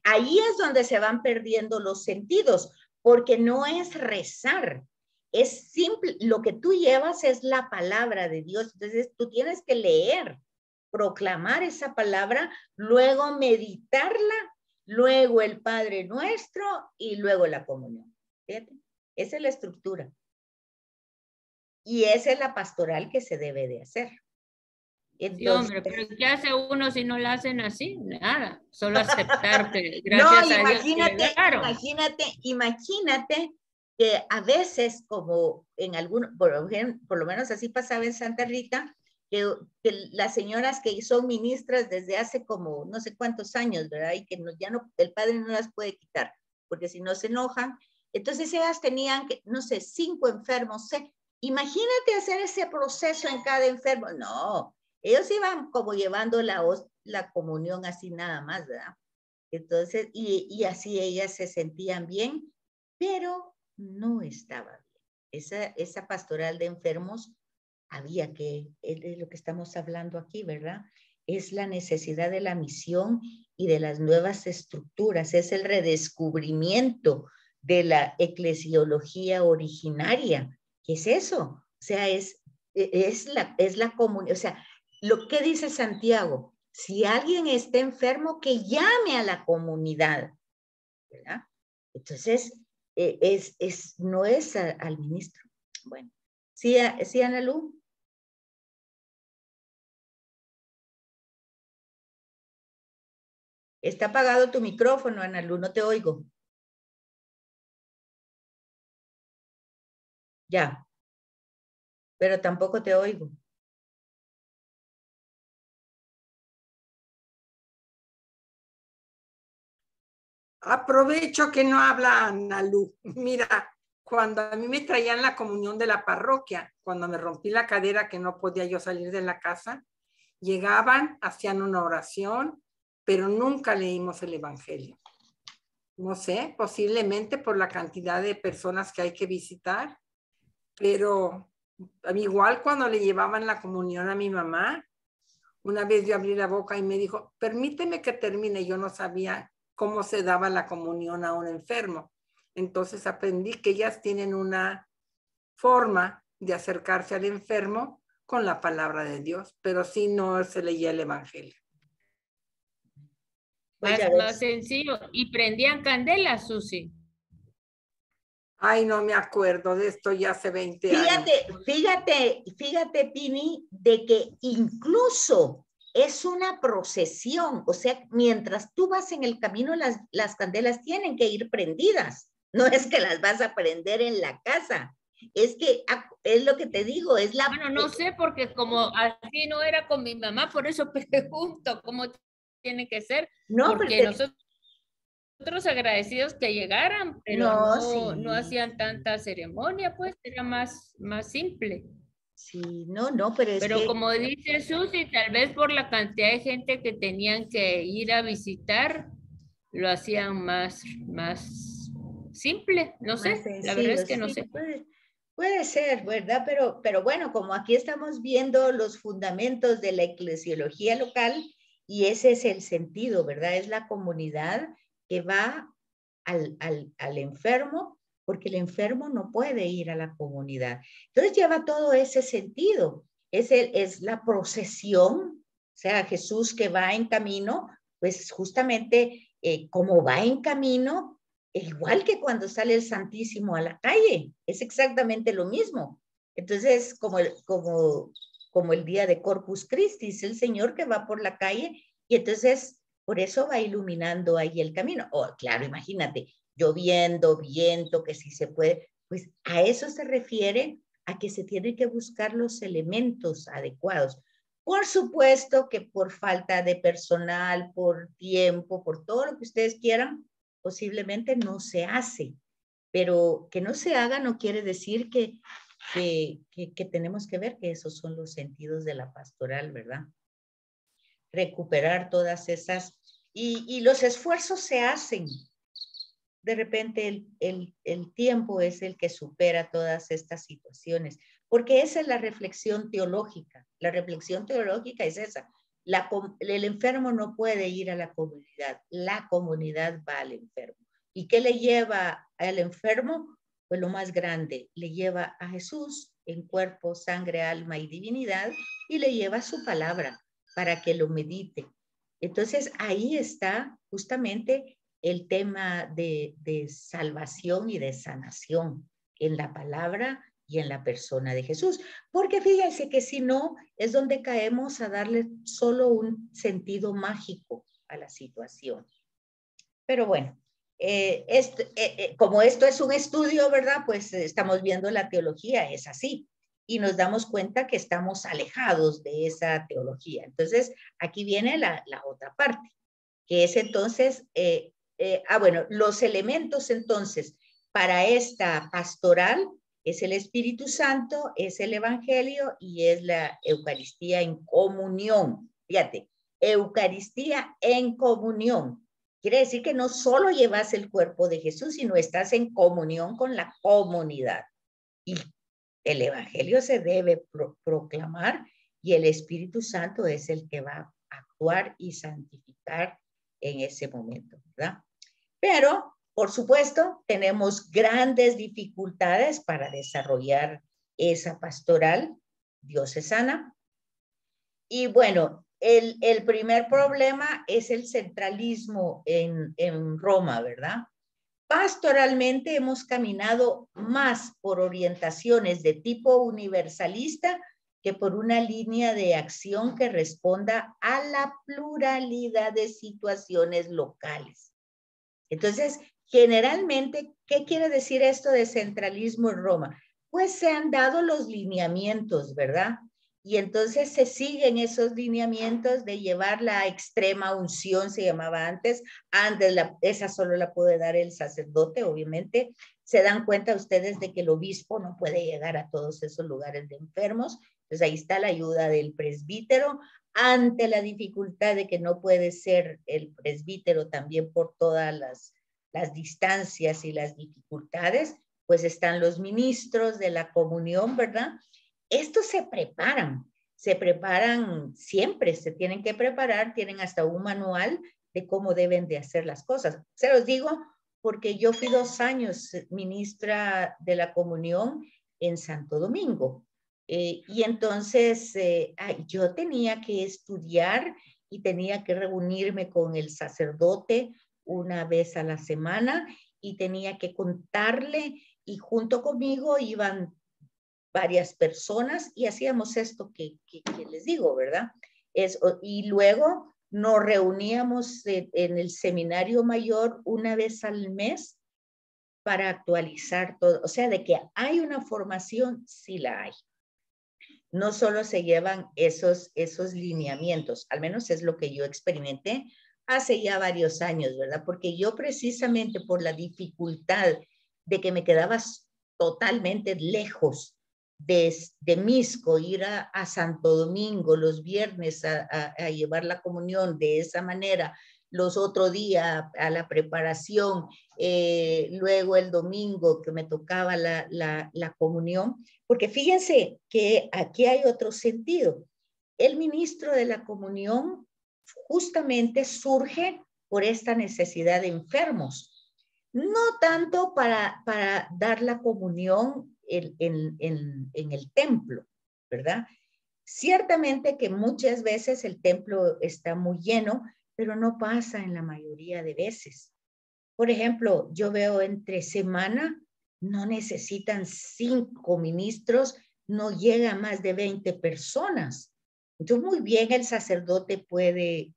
Ahí es donde se van perdiendo los sentidos, porque no es rezar, es simple, lo que tú llevas es la palabra de Dios, entonces tú tienes que leer, proclamar esa palabra, luego meditarla, luego el Padre Nuestro y luego la comunión. Fíjate, esa es la estructura. Y esa es la pastoral que se debe de hacer. Entonces,
Sí, hombre, pero ¿qué hace uno si no la hacen así? Nada, solo aceptar que gracias
no,
a Dios llegaron.
Imagínate que a veces, como en algún, por lo menos así pasaba en Santa Rita, que las señoras que son ministras desde hace como no sé cuántos años, ¿verdad? Y que ya no, el padre no las puede quitar, porque si no se enojan. Entonces ellas tenían, no sé, 5 enfermos. Imagínate hacer ese proceso en cada enfermo. No, ellos iban como llevando la comunión así nada más, ¿verdad? Entonces, y así ellas se sentían bien, pero no estaba bien. Esa pastoral de enfermos había que, es lo que estamos hablando aquí, ¿verdad? Es la necesidad de la misión y de las nuevas estructuras, es el redescubrimiento de la eclesiología originaria. ¿Qué es eso? O sea, es la comunidad, o sea, lo que dice Santiago, si alguien está enfermo, que llame a la comunidad, ¿verdad? Entonces, no es al ministro. Bueno, sí, Ana Lu. Está apagado tu micrófono, Ana Lu, no te oigo. Ya, pero tampoco te oigo.
Aprovecho que no habla Ana Lu. Mira, cuando a mí me traían la comunión de la parroquia, cuando me rompí la cadera que no podía yo salir de la casa, llegaban, hacían una oración, pero nunca leímos el Evangelio. No sé, posiblemente por la cantidad de personas que hay que visitar, pero igual cuando le llevaban la comunión a mi mamá, una vez yo abrí la boca y me dijo, permíteme que termine. Yo no sabía cómo se daba la comunión a un enfermo. Entonces aprendí que ellas tienen una forma de acercarse al enfermo con la palabra de Dios, pero sí no se leía el Evangelio.
Más sencillo. ¿Y prendían candelas, Susi?
Ay, no me acuerdo de esto ya hace 20 años.
Fíjate, Pini, de que incluso es una procesión, o sea, mientras tú vas en el camino, las candelas tienen que ir prendidas, no es que las vas a prender en la casa, es que es lo que te digo, es la...
Bueno, no sé, porque como así no era con mi mamá, por eso pregunto cómo tiene que ser,
No,
porque nosotros agradecidos que llegaran, pero
no,
no
sí,
hacían tanta ceremonia, pues era más simple.
sí, no, pero es
Pero
que...
como dice Susi, tal vez por la cantidad de gente que tenían que ir a visitar, lo hacían más simple, no
Más
sé, la verdad es
sencillo,
que no
sí,
sé.
puede ser, ¿verdad? Pero bueno, como aquí estamos viendo los fundamentos de la eclesiología local, y ese es el sentido, ¿verdad? Es la comunidad que va al enfermo, porque el enfermo no puede ir a la comunidad. Entonces lleva todo ese sentido. Es la procesión, o sea, Jesús que va en camino, pues justamente como va en camino, igual que cuando sale el Santísimo a la calle, es exactamente lo mismo. Entonces, como el día de Corpus Christi, es el Señor que va por la calle y entonces por eso va iluminando ahí el camino. Oh, claro, imagínate, lloviendo, viento, que si se puede, pues a eso se refiere, a que se tienen que buscar los elementos adecuados. Por supuesto que por falta de personal, por tiempo, por todo lo que ustedes quieran, posiblemente no se hace, pero que no se haga no quiere decir que tenemos que ver que esos son los sentidos de la pastoral, ¿verdad? Recuperar todas esas, y los esfuerzos se hacen. De repente el tiempo es el que supera todas estas situaciones, porque esa es la reflexión teológica. La reflexión teológica es esa. El enfermo no puede ir a la comunidad va al enfermo. ¿Y qué le lleva al enfermo? Pues lo más grande, le lleva a Jesús en cuerpo, sangre, alma y divinidad, y le lleva su palabra para que lo medite. Entonces ahí está justamente el tema de salvación y de sanación en la palabra y en la persona de Jesús. Porque fíjense que si no, es donde caemos a darle solo un sentido mágico a la situación. Pero bueno, como esto es un estudio, ¿verdad? Pues estamos viendo la teología, es así. Y nos damos cuenta que estamos alejados de esa teología. Entonces, aquí viene la otra parte, que es entonces, bueno, los elementos entonces para esta pastoral es el Espíritu Santo, es el Evangelio y es la Eucaristía en comunión. Fíjate, Eucaristía en comunión. Quiere decir que no solo llevas el cuerpo de Jesús, sino estás en comunión con la comunidad. Y el Evangelio se debe proclamar y el Espíritu Santo es el que va a actuar y santificar en ese momento, ¿verdad? Pero, por supuesto, tenemos grandes dificultades para desarrollar esa pastoral diocesana. Y bueno, el primer problema es el centralismo en Roma, ¿verdad? Pastoralmente hemos caminado más por orientaciones de tipo universalista que por una línea de acción que responda a la pluralidad de situaciones locales. Entonces, generalmente, ¿qué quiere decir esto de centralismo en Roma? Pues se han dado los lineamientos, ¿verdad? Y entonces se siguen esos lineamientos de llevar la extrema unción, se llamaba antes esa solo la puede dar el sacerdote, obviamente. Se dan cuenta ustedes de que el obispo no puede llegar a todos esos lugares de enfermos. Entonces ahí está la ayuda del presbítero ante la dificultad de que no puede ser el presbítero también por todas las distancias y las dificultades, pues están los ministros de la comunión, ¿verdad? Estos se preparan siempre, se tienen que preparar, tienen hasta un manual de cómo deben de hacer las cosas. Se los digo porque yo fui 2 años ministra de la comunión en Santo Domingo. Y entonces yo tenía que estudiar y tenía que reunirme con el sacerdote una vez a la semana y tenía que contarle y junto conmigo iban varias personas y hacíamos esto que les digo, ¿verdad? Y luego nos reuníamos en el seminario mayor una vez al mes para actualizar todo. O sea, de que hay una formación, sí la hay. No solo se llevan esos lineamientos, al menos es lo que yo experimenté hace ya varios años, ¿verdad? Porque yo precisamente por la dificultad de que me quedaba totalmente lejos de Misco, ir a Santo Domingo los viernes a llevar la comunión de esa manera, los otros días a la preparación, luego el domingo que me tocaba la comunión, porque fíjense que aquí hay otro sentido. El ministro de la comunión justamente surge por esta necesidad de enfermos, no tanto para dar la comunión en el templo, ¿verdad? Ciertamente que muchas veces el templo está muy lleno, pero no pasa en la mayoría de veces. Por ejemplo, yo veo entre semana, no necesitan 5 ministros, no llega a más de 20 personas. Entonces, muy bien el sacerdote puede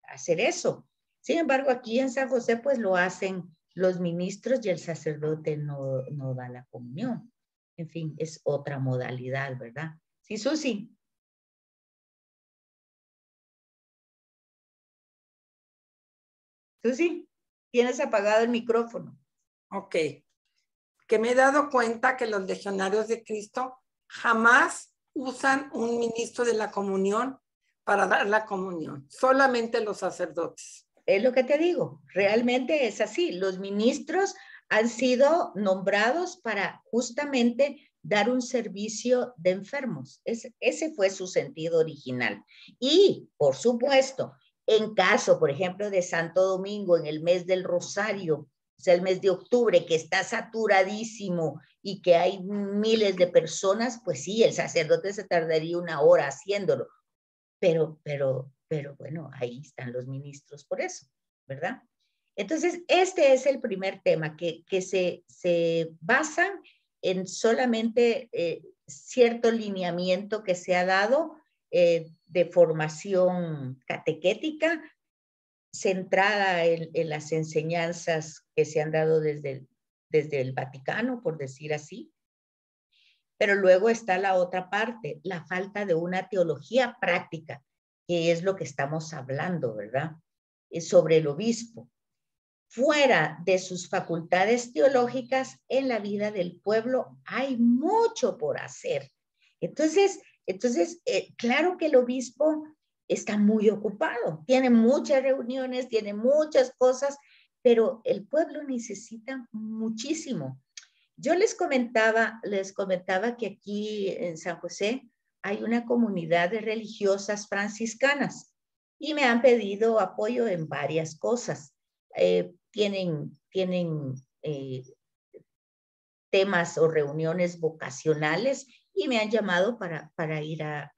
hacer eso. Sin embargo, aquí en San José, pues lo hacen los ministros y el sacerdote no da la comunión. En fin, es otra modalidad, ¿verdad? Sí, Susi. Susi, tienes apagado el micrófono.
Ok. Que me he dado cuenta que los legionarios de Cristo jamás usan un ministro de la comunión para dar la comunión, solamente los sacerdotes.
Es lo que te digo, realmente es así. Los ministros han sido nombrados para justamente dar un servicio de enfermos. Ese fue su sentido original. Y, por supuesto, en caso, por ejemplo, de Santo Domingo, en el mes del Rosario, o sea, el mes de octubre, que está saturadísimo y que hay miles de personas, pues sí, el sacerdote se tardaría 1 hora haciéndolo. Pero bueno, ahí están los ministros por eso, ¿verdad? Entonces, este es el primer tema, que se basan en solamente cierto lineamiento que se ha dado de formación catequética, centrada en las enseñanzas que se han dado desde el Vaticano, por decir así. Pero luego está la otra parte, la falta de una teología práctica, que es lo que estamos hablando, ¿verdad? Sobre el obispo. Fuera de sus facultades teológicas, en la vida del pueblo hay mucho por hacer. Entonces claro que el obispo está muy ocupado, tiene muchas reuniones, tiene muchas cosas, pero el pueblo necesita muchísimo. Yo les comentaba que aquí en San José hay una comunidad de religiosas franciscanas y me han pedido apoyo en varias cosas. Tienen temas o reuniones vocacionales y me han llamado para ir a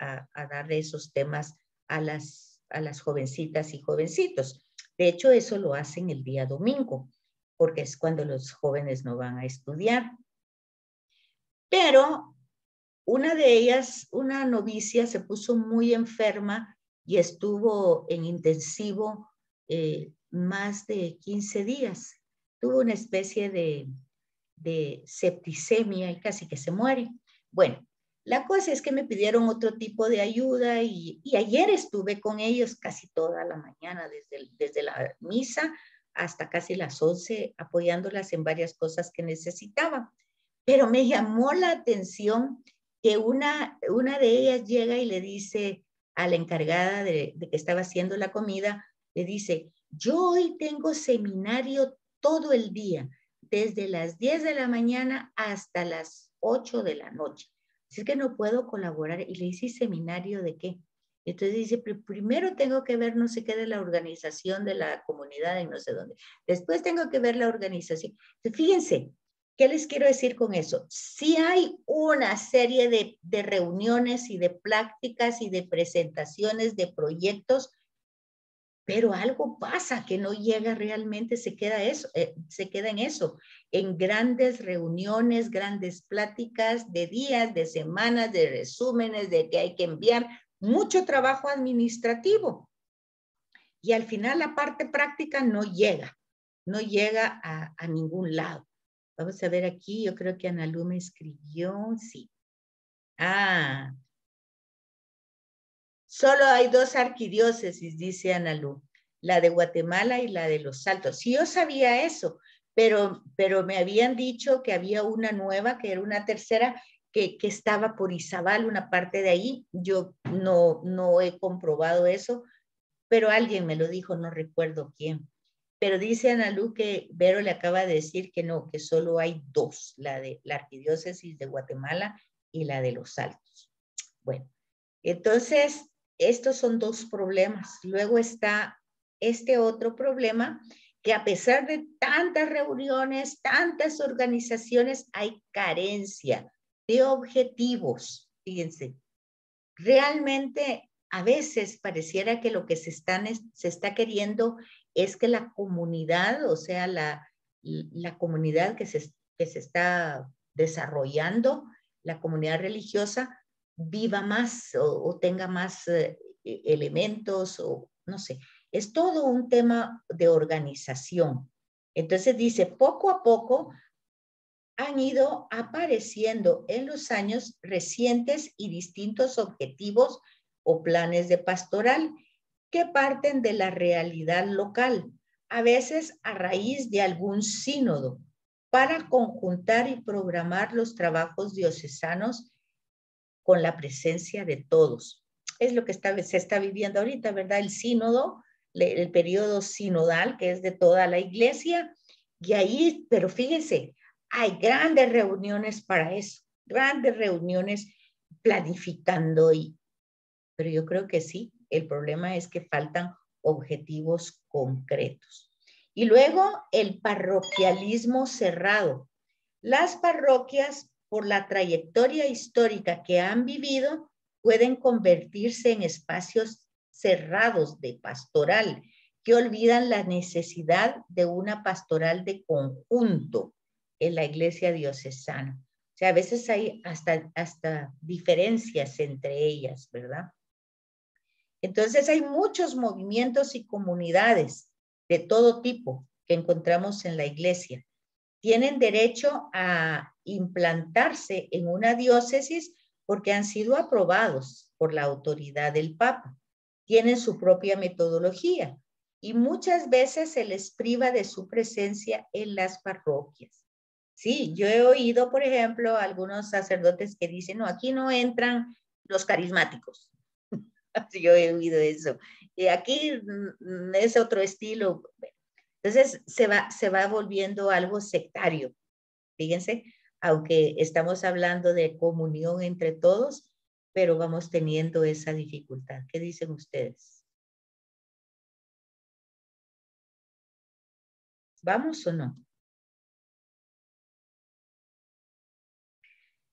darle esos temas a las jovencitas y jovencitos. De hecho, eso lo hacen el día domingo, porque es cuando los jóvenes no van a estudiar. Pero una de ellas, una novicia, se puso muy enferma y estuvo en intensivo más de 15 días. Tuvo una especie de septicemia y casi que se muere. Bueno, la cosa es que me pidieron otro tipo de ayuda y ayer estuve con ellos casi toda la mañana, desde la misa hasta casi las 11, apoyándolas en varias cosas que necesitaban. Pero me llamó la atención que una de ellas llega y le dice a la encargada de que estaba haciendo la comida, le dice, yo hoy tengo seminario todo el día, desde las 10 de la mañana hasta las 8 de la noche. Así que no puedo colaborar. Y le dice, ¿seminario de qué? Entonces dice, primero tengo que ver no sé qué de la organización de la comunidad en no sé dónde. Después tengo que ver la organización. Entonces, fíjense, ¿qué les quiero decir con eso? Sí hay una serie de reuniones y de prácticas y de presentaciones de proyectos, pero algo pasa que no llega realmente, se queda en eso, en grandes reuniones, grandes pláticas de días, de semanas, de resúmenes, de que hay que enviar, mucho trabajo administrativo. Y al final la parte práctica no llega a ningún lado. Vamos a ver aquí, yo creo que Analu me escribió, sí. Solo hay 2 arquidiócesis, dice Analu, la de Guatemala y la de Los Altos. Sí, yo sabía eso, pero me habían dicho que había una nueva, que era una tercera, que estaba por Izabal, una parte de ahí. Yo no he comprobado eso, pero alguien me lo dijo, no recuerdo quién. Pero dice Analu que Vero le acaba de decir que no, que solo hay 2, la de la arquidiócesis de Guatemala y la de Los Altos. Bueno, entonces estos son 2 problemas. Luego está este otro problema, que a pesar de tantas reuniones, tantas organizaciones, hay carencia de objetivos. Fíjense, realmente a veces pareciera que lo que se está queriendo es que la comunidad, o sea, la comunidad que se está desarrollando, la comunidad religiosa, viva más o tenga más elementos, o no sé. Es todo un tema de organización. Entonces dice, poco a poco han ido apareciendo en los años recientes y distintos objetivos o planes de pastoral que parten de la realidad local, a veces a raíz de algún sínodo, para conjuntar y programar los trabajos diocesanos con la presencia de todos. Es lo que se está viviendo ahorita, ¿verdad? El sínodo, el periodo sinodal, que es de toda la iglesia, y ahí, pero fíjense, hay grandes reuniones para eso, grandes reuniones planificando, pero yo creo que sí, el problema es que faltan objetivos concretos. Y luego el parroquialismo cerrado. Las parroquias, por la trayectoria histórica que han vivido, pueden convertirse en espacios cerrados de pastoral, que olvidan la necesidad de una pastoral de conjunto en la iglesia diocesana. O sea, a veces hay hasta diferencias entre ellas, ¿verdad? Entonces hay muchos movimientos y comunidades de todo tipo que encontramos en la iglesia. Tienen derecho a implantarse en una diócesis porque han sido aprobados por la autoridad del Papa. Tienen su propia metodología y muchas veces se les priva de su presencia en las parroquias. Sí, yo he oído, por ejemplo, a algunos sacerdotes que dicen, no, aquí no entran los carismáticos. Yo he oído eso. Y aquí es otro estilo. Entonces se va volviendo algo sectario. Fíjense, aunque estamos hablando de comunión entre todos, pero vamos teniendo esa dificultad. ¿Qué dicen ustedes? ¿Vamos o no?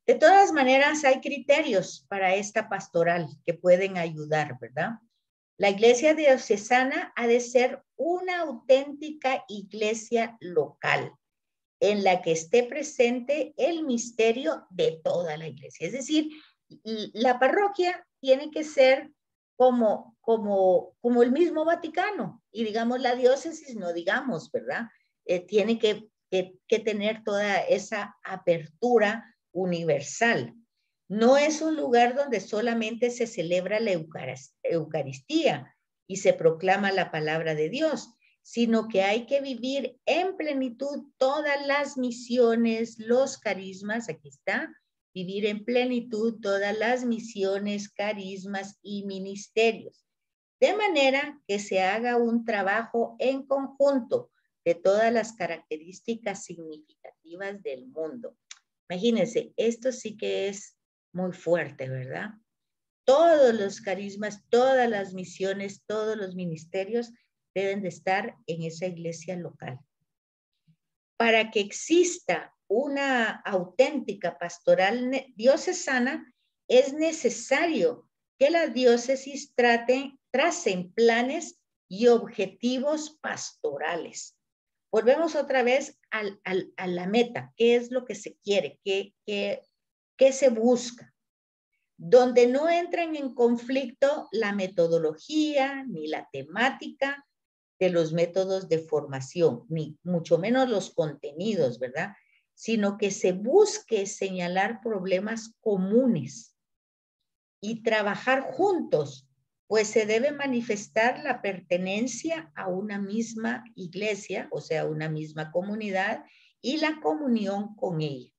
De todas maneras, hay criterios para esta pastoral que pueden ayudar, ¿verdad? La iglesia diocesana ha de ser una auténtica iglesia local en la que esté presente el misterio de toda la iglesia. Es decir, la parroquia tiene que ser como el mismo Vaticano, y digamos la diócesis, no digamos, ¿verdad? Tiene que tener toda esa apertura universal. No es un lugar donde solamente se celebra la Eucaristía y se proclama la palabra de Dios, sino que hay que vivir en plenitud todas las misiones, los carismas, aquí está, vivir en plenitud todas las misiones, carismas y ministerios, de manera que se haga un trabajo en conjunto de todas las características significativas del mundo. Imagínense, esto sí que es muy fuerte, ¿verdad? Todos los carismas, todas las misiones, todos los ministerios deben de estar en esa iglesia local. Para que exista una auténtica pastoral diocesana, es necesario que la diócesis tracen planes y objetivos pastorales. Volvemos otra vez a la meta. ¿Qué es lo que se quiere? ¿Qué se busca? donde no entran en conflicto la metodología ni la temática de los métodos de formación, ni mucho menos los contenidos, ¿verdad? Sino que se busque señalar problemas comunes y trabajar juntos, pues se debe manifestar la pertenencia a una misma iglesia, o sea, una misma comunidad, y la comunión con ella.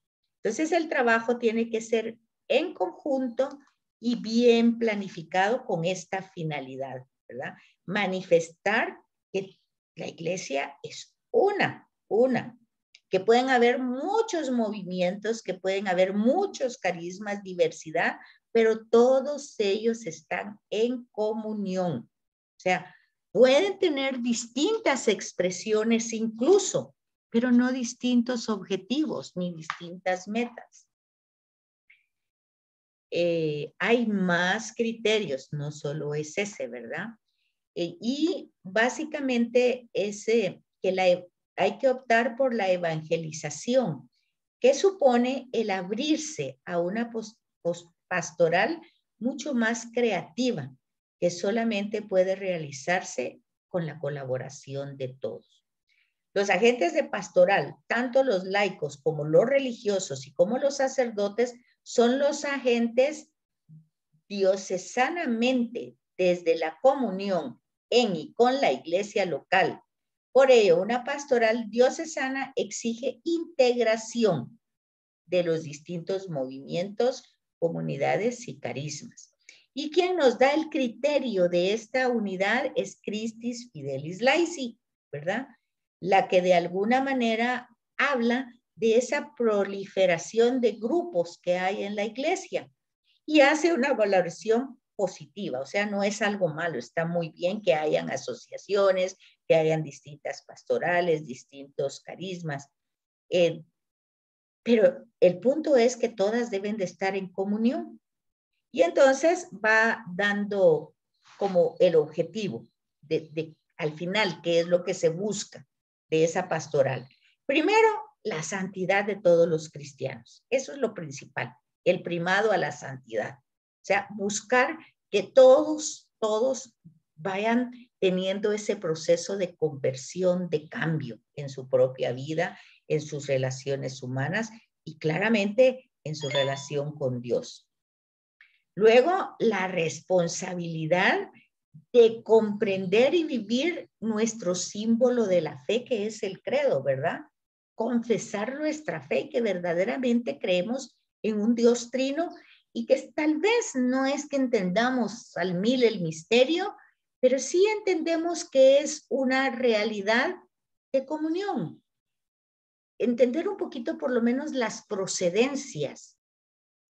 Entonces el trabajo tiene que ser en conjunto y bien planificado con esta finalidad, ¿verdad? Manifestar que la iglesia es una, que pueden haber muchos movimientos, que pueden haber muchos carismas, diversidad, pero todos ellos están en comunión. O sea, pueden tener distintas expresiones incluso, pero no distintos objetivos ni distintas metas. Hay más criterios, no solo es ese, ¿verdad? Y básicamente hay que optar por la evangelización, que supone el abrirse a una pastoral mucho más creativa, que solamente puede realizarse con la colaboración de todos. Los agentes de pastoral, tanto los laicos como los religiosos y como los sacerdotes, son los agentes diocesanamente desde la comunión en y con la iglesia local. Por ello, una pastoral diocesana exige integración de los distintos movimientos, comunidades y carismas. Y quien nos da el criterio de esta unidad es Christis Fidelis Laici, ¿verdad? La que de alguna manera habla de esa proliferación de grupos que hay en la iglesia y hace una valoración positiva, o sea, no es algo malo, está muy bien que hayan asociaciones, que hayan distintas pastorales, distintos carismas, pero el punto es que todas deben de estar en comunión. Y entonces va dando como el objetivo al final, qué es lo que se busca de esa pastoral. Primero, la santidad de todos los cristianos. Eso es lo principal, el primado a la santidad. O sea, buscar que todos vayan teniendo ese proceso de conversión, de cambio en su propia vida, en sus relaciones humanas y claramente en su relación con Dios. Luego, la responsabilidad de comprender y vivir nuestro símbolo de la fe, que es el credo, ¿verdad? Confesar nuestra fe, que verdaderamente creemos en un Dios trino y que tal vez no es que entendamos al mil el misterio, pero sí entendemos que es una realidad de comunión. Entender un poquito por lo menos las procedencias,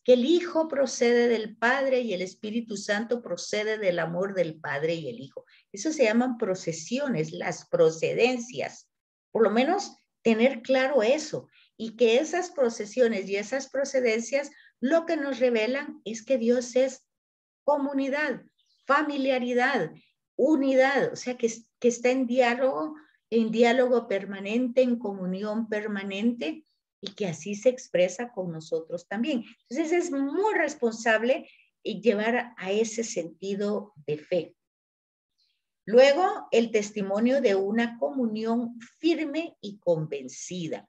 que el Hijo procede del Padre y el Espíritu Santo procede del amor del Padre y el Hijo. Eso se llaman procesiones, las procedencias. Por lo menos tener claro eso y que esas procesiones y esas procedencias lo que nos revelan es que Dios es comunidad, familiaridad, unidad, o sea que está en diálogo permanente, en comunión permanente, y que así se expresa con nosotros también. Entonces es muy responsable llevar a ese sentido de fe. Luego, el testimonio de una comunión firme y convencida.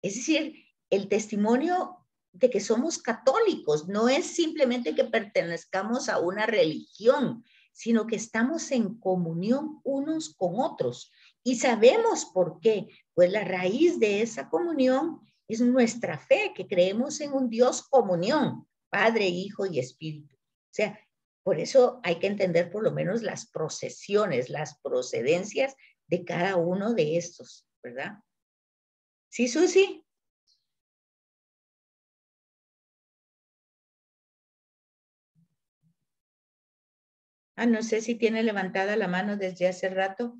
Es decir, el testimonio de que somos católicos no es simplemente que pertenezcamos a una religión, sino que estamos en comunión unos con otros. Y sabemos por qué. Pues la raíz de esa comunión es nuestra fe, que creemos en un Dios comunión, Padre, Hijo y Espíritu. O sea, por eso hay que entender por lo menos las procesiones, las procedencias de cada uno de estos, ¿verdad? ¿Sí, Susi? No sé si tiene levantada la mano desde hace rato.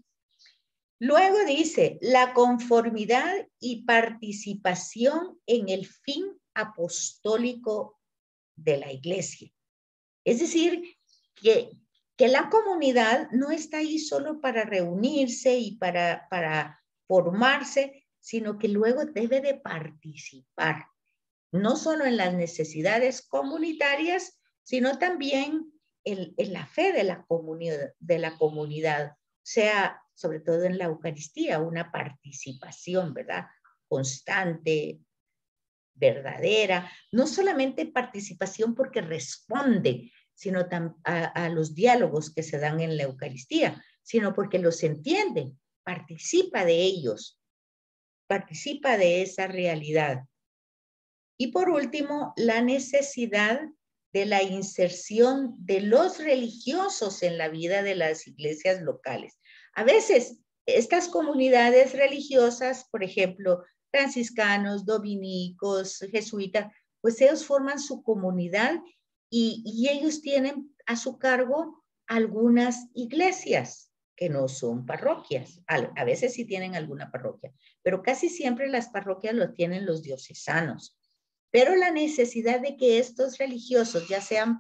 Luego dice, la conformidad y participación en el fin apostólico de la iglesia. Es decir, que la comunidad no está ahí solo para reunirse y para formarse, sino que luego debe de participar. no solo en las necesidades comunitarias, sino también en la fe de la comunidad, o sea, sobre todo en la Eucaristía, una participación, ¿verdad? Constante, verdadera, no solamente participación porque responde, sino a los diálogos que se dan en la Eucaristía, sino porque los entiende, participa de ellos, participa de esa realidad. Y por último, la necesidad de la inserción de los religiosos en la vida de las iglesias locales. A veces, estas comunidades religiosas, por ejemplo, franciscanos, dominicos, jesuitas, pues ellos forman su comunidad y ellos tienen a su cargo algunas iglesias que no son parroquias. A veces sí tienen alguna parroquia, pero casi siempre las parroquias lo tienen los diocesanos. Pero la necesidad de que estos religiosos, ya sean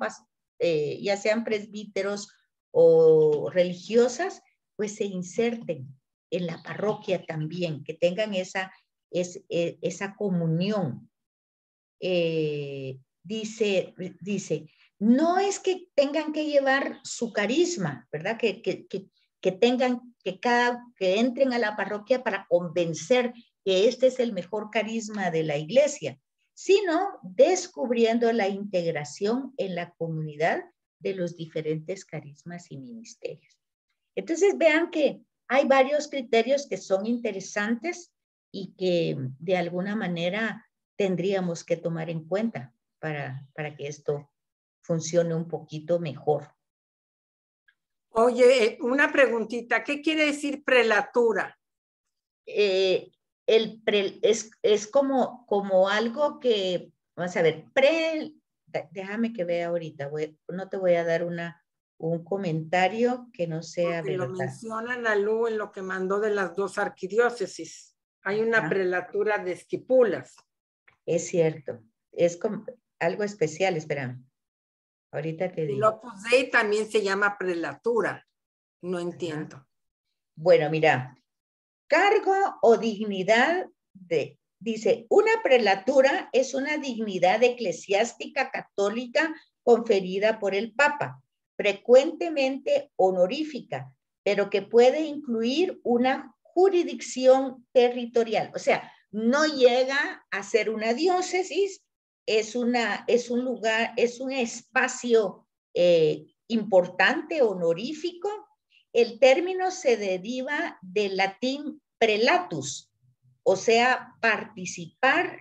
presbíteros o religiosas, pues se inserten en la parroquia también, que tengan esa comunión. Dice, no es que tengan que llevar su carisma, ¿verdad? Que tengan, que entren a la parroquia para convencer que este es el mejor carisma de la iglesia, sino descubriendo la integración en la comunidad de los diferentes carismas y ministerios. Entonces vean que hay varios criterios que son interesantes y que de alguna manera tendríamos que tomar en cuenta para que esto funcione un poquito mejor.
Oye, una preguntita, ¿qué quiere decir prelatura?
Es como algo que, vamos a ver, déjame que vea ahorita, no te voy a dar un comentario que no sea
porque
verdad.
lo menciona Nalu en lo que mandó de las 2 arquidiócesis. Hay una prelatura de Esquipulas.
Es cierto, es como algo especial, espérame. Ahorita te digo.
El Opus Dei también se llama prelatura. No entiendo.
Bueno, mira, cargo o dignidad dice, una prelatura es una dignidad eclesiástica católica conferida por el Papa, frecuentemente honorífica, pero que puede incluir una jurisdicción territorial. O sea, no llega a ser una diócesis, es un lugar, es un espacio importante, honorífico. El término se deriva del latín prelatus, o sea, participar,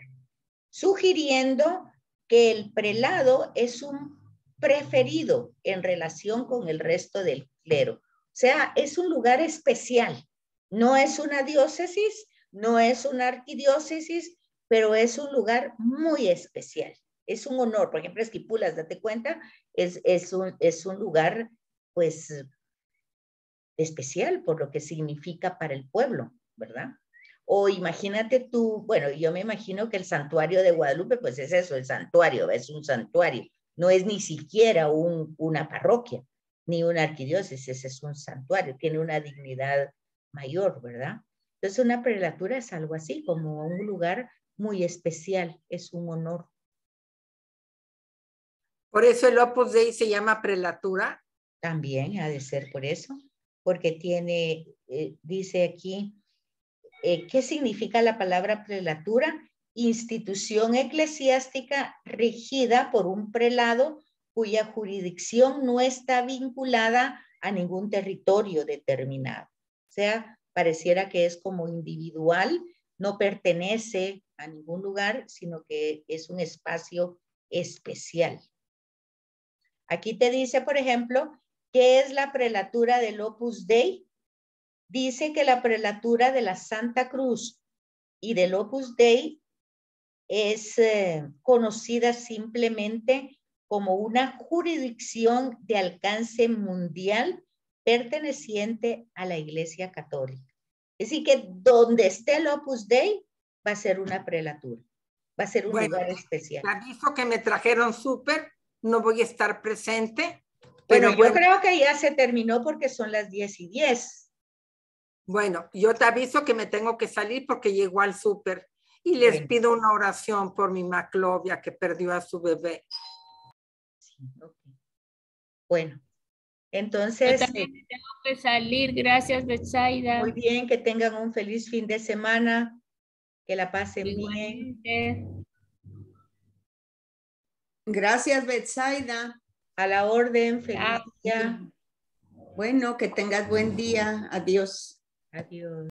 sugiriendo que el prelado es un preferido en relación con el resto del clero. O sea, es un lugar especial. No es una diócesis, no es una arquidiócesis, pero es un lugar muy especial. Es un honor. Por ejemplo, Esquipulas, date cuenta, es un lugar, pues, especial por lo que significa para el pueblo, ¿verdad? O imagínate tú, bueno, yo me imagino que el santuario de Guadalupe, pues es eso, el santuario, es un santuario, no es ni siquiera una parroquia, ni una arquidiócesis, es un santuario, tiene una dignidad mayor, ¿verdad? Entonces una prelatura es algo así, como un lugar muy especial, es un honor.
¿Por eso el Opus Dei se llama prelatura?
También ha de ser por eso, porque tiene, dice aquí, ¿qué significa la palabra prelatura? Institución eclesiástica regida por un prelado cuya jurisdicción no está vinculada a ningún territorio determinado. O sea, pareciera que es como individual, no pertenece a ningún lugar, sino que es un espacio especial. Aquí te dice, por ejemplo, ¿qué es la prelatura del Opus Dei? Dice que la prelatura de la Santa Cruz y del Opus Dei es conocida simplemente como una jurisdicción de alcance mundial perteneciente a la Iglesia Católica. Es decir, que donde esté el Opus Dei va a ser una prelatura, va a ser un lugar especial.
Te aviso que me trajeron súper, no voy a estar presente.
Pero bueno, yo creo que ya se terminó porque son las 10:10.
Bueno, yo te aviso que me tengo que salir porque llegó al súper. Y les
Bueno.
pido una oración por mi Maclovia que perdió a su bebé.
Sí,
Pido una oración que perdió a su bebé.
sí, ok. Bueno,
Yo
entonces,
también me tengo que salir. Gracias, Betsaida.
muy bien, que tengan un feliz fin de semana, que la pasen bien.
Igualmente.
Gracias, Betsaida.
A la orden, feliz
Chao.
día.
Bueno, que tengas buen día. Adiós.
Adiós.